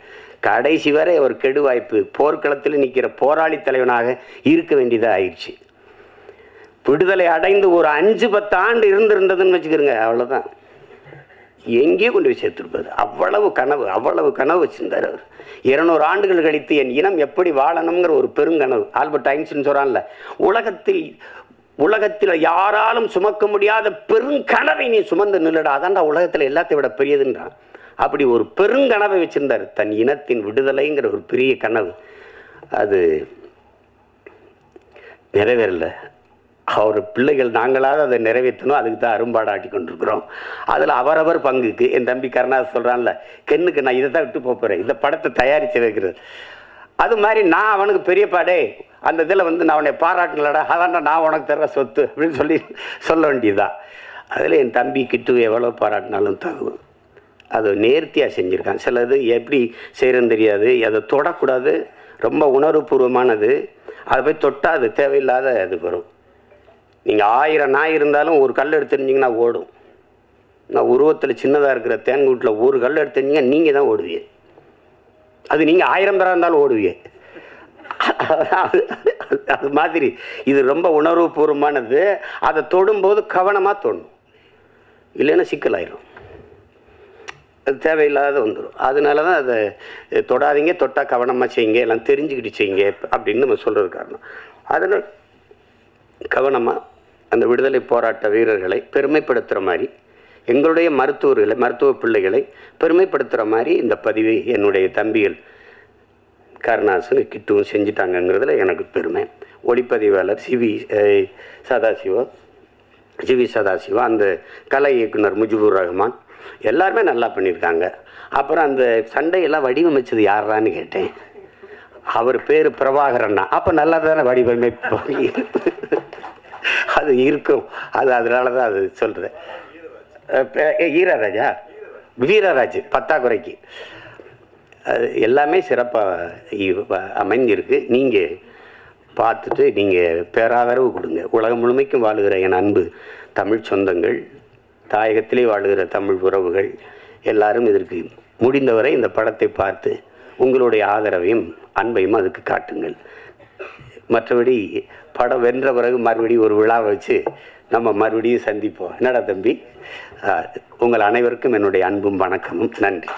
கடைசி வரை ஒரு கெடு வாய்ப்பு, போர்க்களத்தில் நிற்கிற போராளி தலைவனாக இருக்க வேண்டியதாக ஆயிடுச்சு. விடுதலை அடைந்து ஒரு 5-10 ஆண்டு இருந்திருந்ததுன்னு வச்சுக்கிறோங்க, அவ்வளோதான். எங்கேயோ கொண்டு போய் சேர்த்துருப்பார். அவ்வளவு கனவு வச்சுருந்தார் அவர். 200 ஆண்டுகள் கழித்து என் இனம் எப்படி வாழணுங்கிற ஒரு பெருங்கனவு. ஆல்பர்ட் ஐன்ஸ்டீன் சொல்கிறான்ல, உலகத்தில் யாராலும் சுமக்க முடியாத பெருங்கனவை நீ சுமந்து நில்லடா, அதான்டா உலகத்தில் எல்லாத்தையும் விட பெரியதுன்றான். அப்படி ஒரு பெருங்கனவை வச்சுருந்தார், தன் இனத்தின் விடுதலைங்கிற ஒரு பெரிய கனவு. அது நிறைவேறல. அவர் பிள்ளைகள் நாங்களாவது அதை நிறைவேற்றணும், அதுக்கு தான் அரும்பாடாட்டி கொண்டிருக்கிறோம். அதில் அவரவர் பங்குக்கு என் தம்பி கருணாஸ் சொல்கிறான்ல, கென்னுக்கு நான் இதை தான் விட்டு போகிறேன், இந்த படத்தை தயாரித்து வைக்கிறது. அது மாதிரி நான் அவனுக்கு பெரியப்பாடே அந்த இதில் வந்து நான் அவனை பாராட்டலடா, அதான்டா நான் உனக்கு தர்ற சொத்து அப்படின்னு சொல்ல வேண்டியதுதான். அதில் என் தம்பி கிட்டு எவ்வளோ பாராட்டினாலும் தகுவு. அது நேர்த்தியாக செஞ்சுருக்கான். சிலது எப்படி செய்கிறேன்னு தெரியாது, அதை தொடக்கூடாது, ரொம்ப உணர்வுபூர்வமானது. அதை போய் தொட்டால் அது தேவையில்லாத அது வரும். நீங்கள் 1000 நாய் இருந்தாலும் ஒரு கல் எடுத்துருந்தீங்கன்னா ஓடும். நான் உருவத்தில் சின்னதாக இருக்கிற தேன்கூட்டில் ஒரு கல் எடுத்துருந்தீங்க நீங்கள் தான் ஓடுவீங்க. அது நீங்கள் 1000 பேராக இருந்தாலும் ஓடுவீங்க. அது மாதிரி இது ரொம்ப உணர்வுபூர்வமானது. அதை தொடும்போது கவனமாக தொடணும், இல்லைன்னா சிக்கலாயிரும், அது தேவையில்லாத வந்துடும். அதனால தான் அதை தொடாதீங்க, தொட்டால் கவனமாக செய்யுங்க, எல்லாம் தெரிஞ்சுக்கிட்டு செய்யுங்க அப்படின்னு நம்ம சொல்கிறது காரணம். அதனால் கவனமாக அந்த விடுதலை போராட்ட வீரர்களை பெருமைப்படுத்துகிற மாதிரி, எங்களுடைய மருத்துவ பிள்ளைகளை பெருமைப்படுத்துகிற மாதிரி இந்த பதிவை என்னுடைய தம்பிகள் கருணாசன் கிட்டுவும் செஞ்சிட்டாங்கங்கிறதுல எனக்கு பெருமை. ஒளிப்பதிவாளர் சிவி சதாசிவா, அந்த கலை இயக்குனர் முஜிபுர் ரஹ்மான் எல்லாருமே நல்லா பண்ணியிருக்காங்க. அப்புறம் அந்த சண்டையெல்லாம் வடிவமைச்சது யாரான்னு கேட்டேன். அவர் பேர் பிரபாகரன்னா, அப்போ நல்லா தானே வடிவமைப்பு அது இருக்கும். அதனால தான் அது சொல்கிறேன். வீரராஜ் பத்தாக்குறைக்கு அது எல்லாமே சிறப்பாக அமைஞ்சிருக்கு. நீங்கள் பார்த்துட்டு நீங்கள் பேராதரவு கொடுங்க. உலகம் முழுமைக்கும் வாழுகிற என் அன்பு தமிழ் சொந்தங்கள், தாயகத்திலே வாழுகிற தமிழ் உறவுகள் எல்லாரும் இதற்கு முடிந்தவரை இந்த படத்தை பார்த்து உங்களுடைய ஆதரவையும் அன்பையும் அதுக்கு காட்டுங்கள். மற்றபடி படம் வென்ற பிறகு மறுபடியும் ஒரு விழா வச்சு நம்ம மறுபடியும் சந்திப்போம். என்னடா தம்பி, உங்கள் அனைவருக்கும் என்னுடைய அன்பும் வணக்கமும். நன்றி.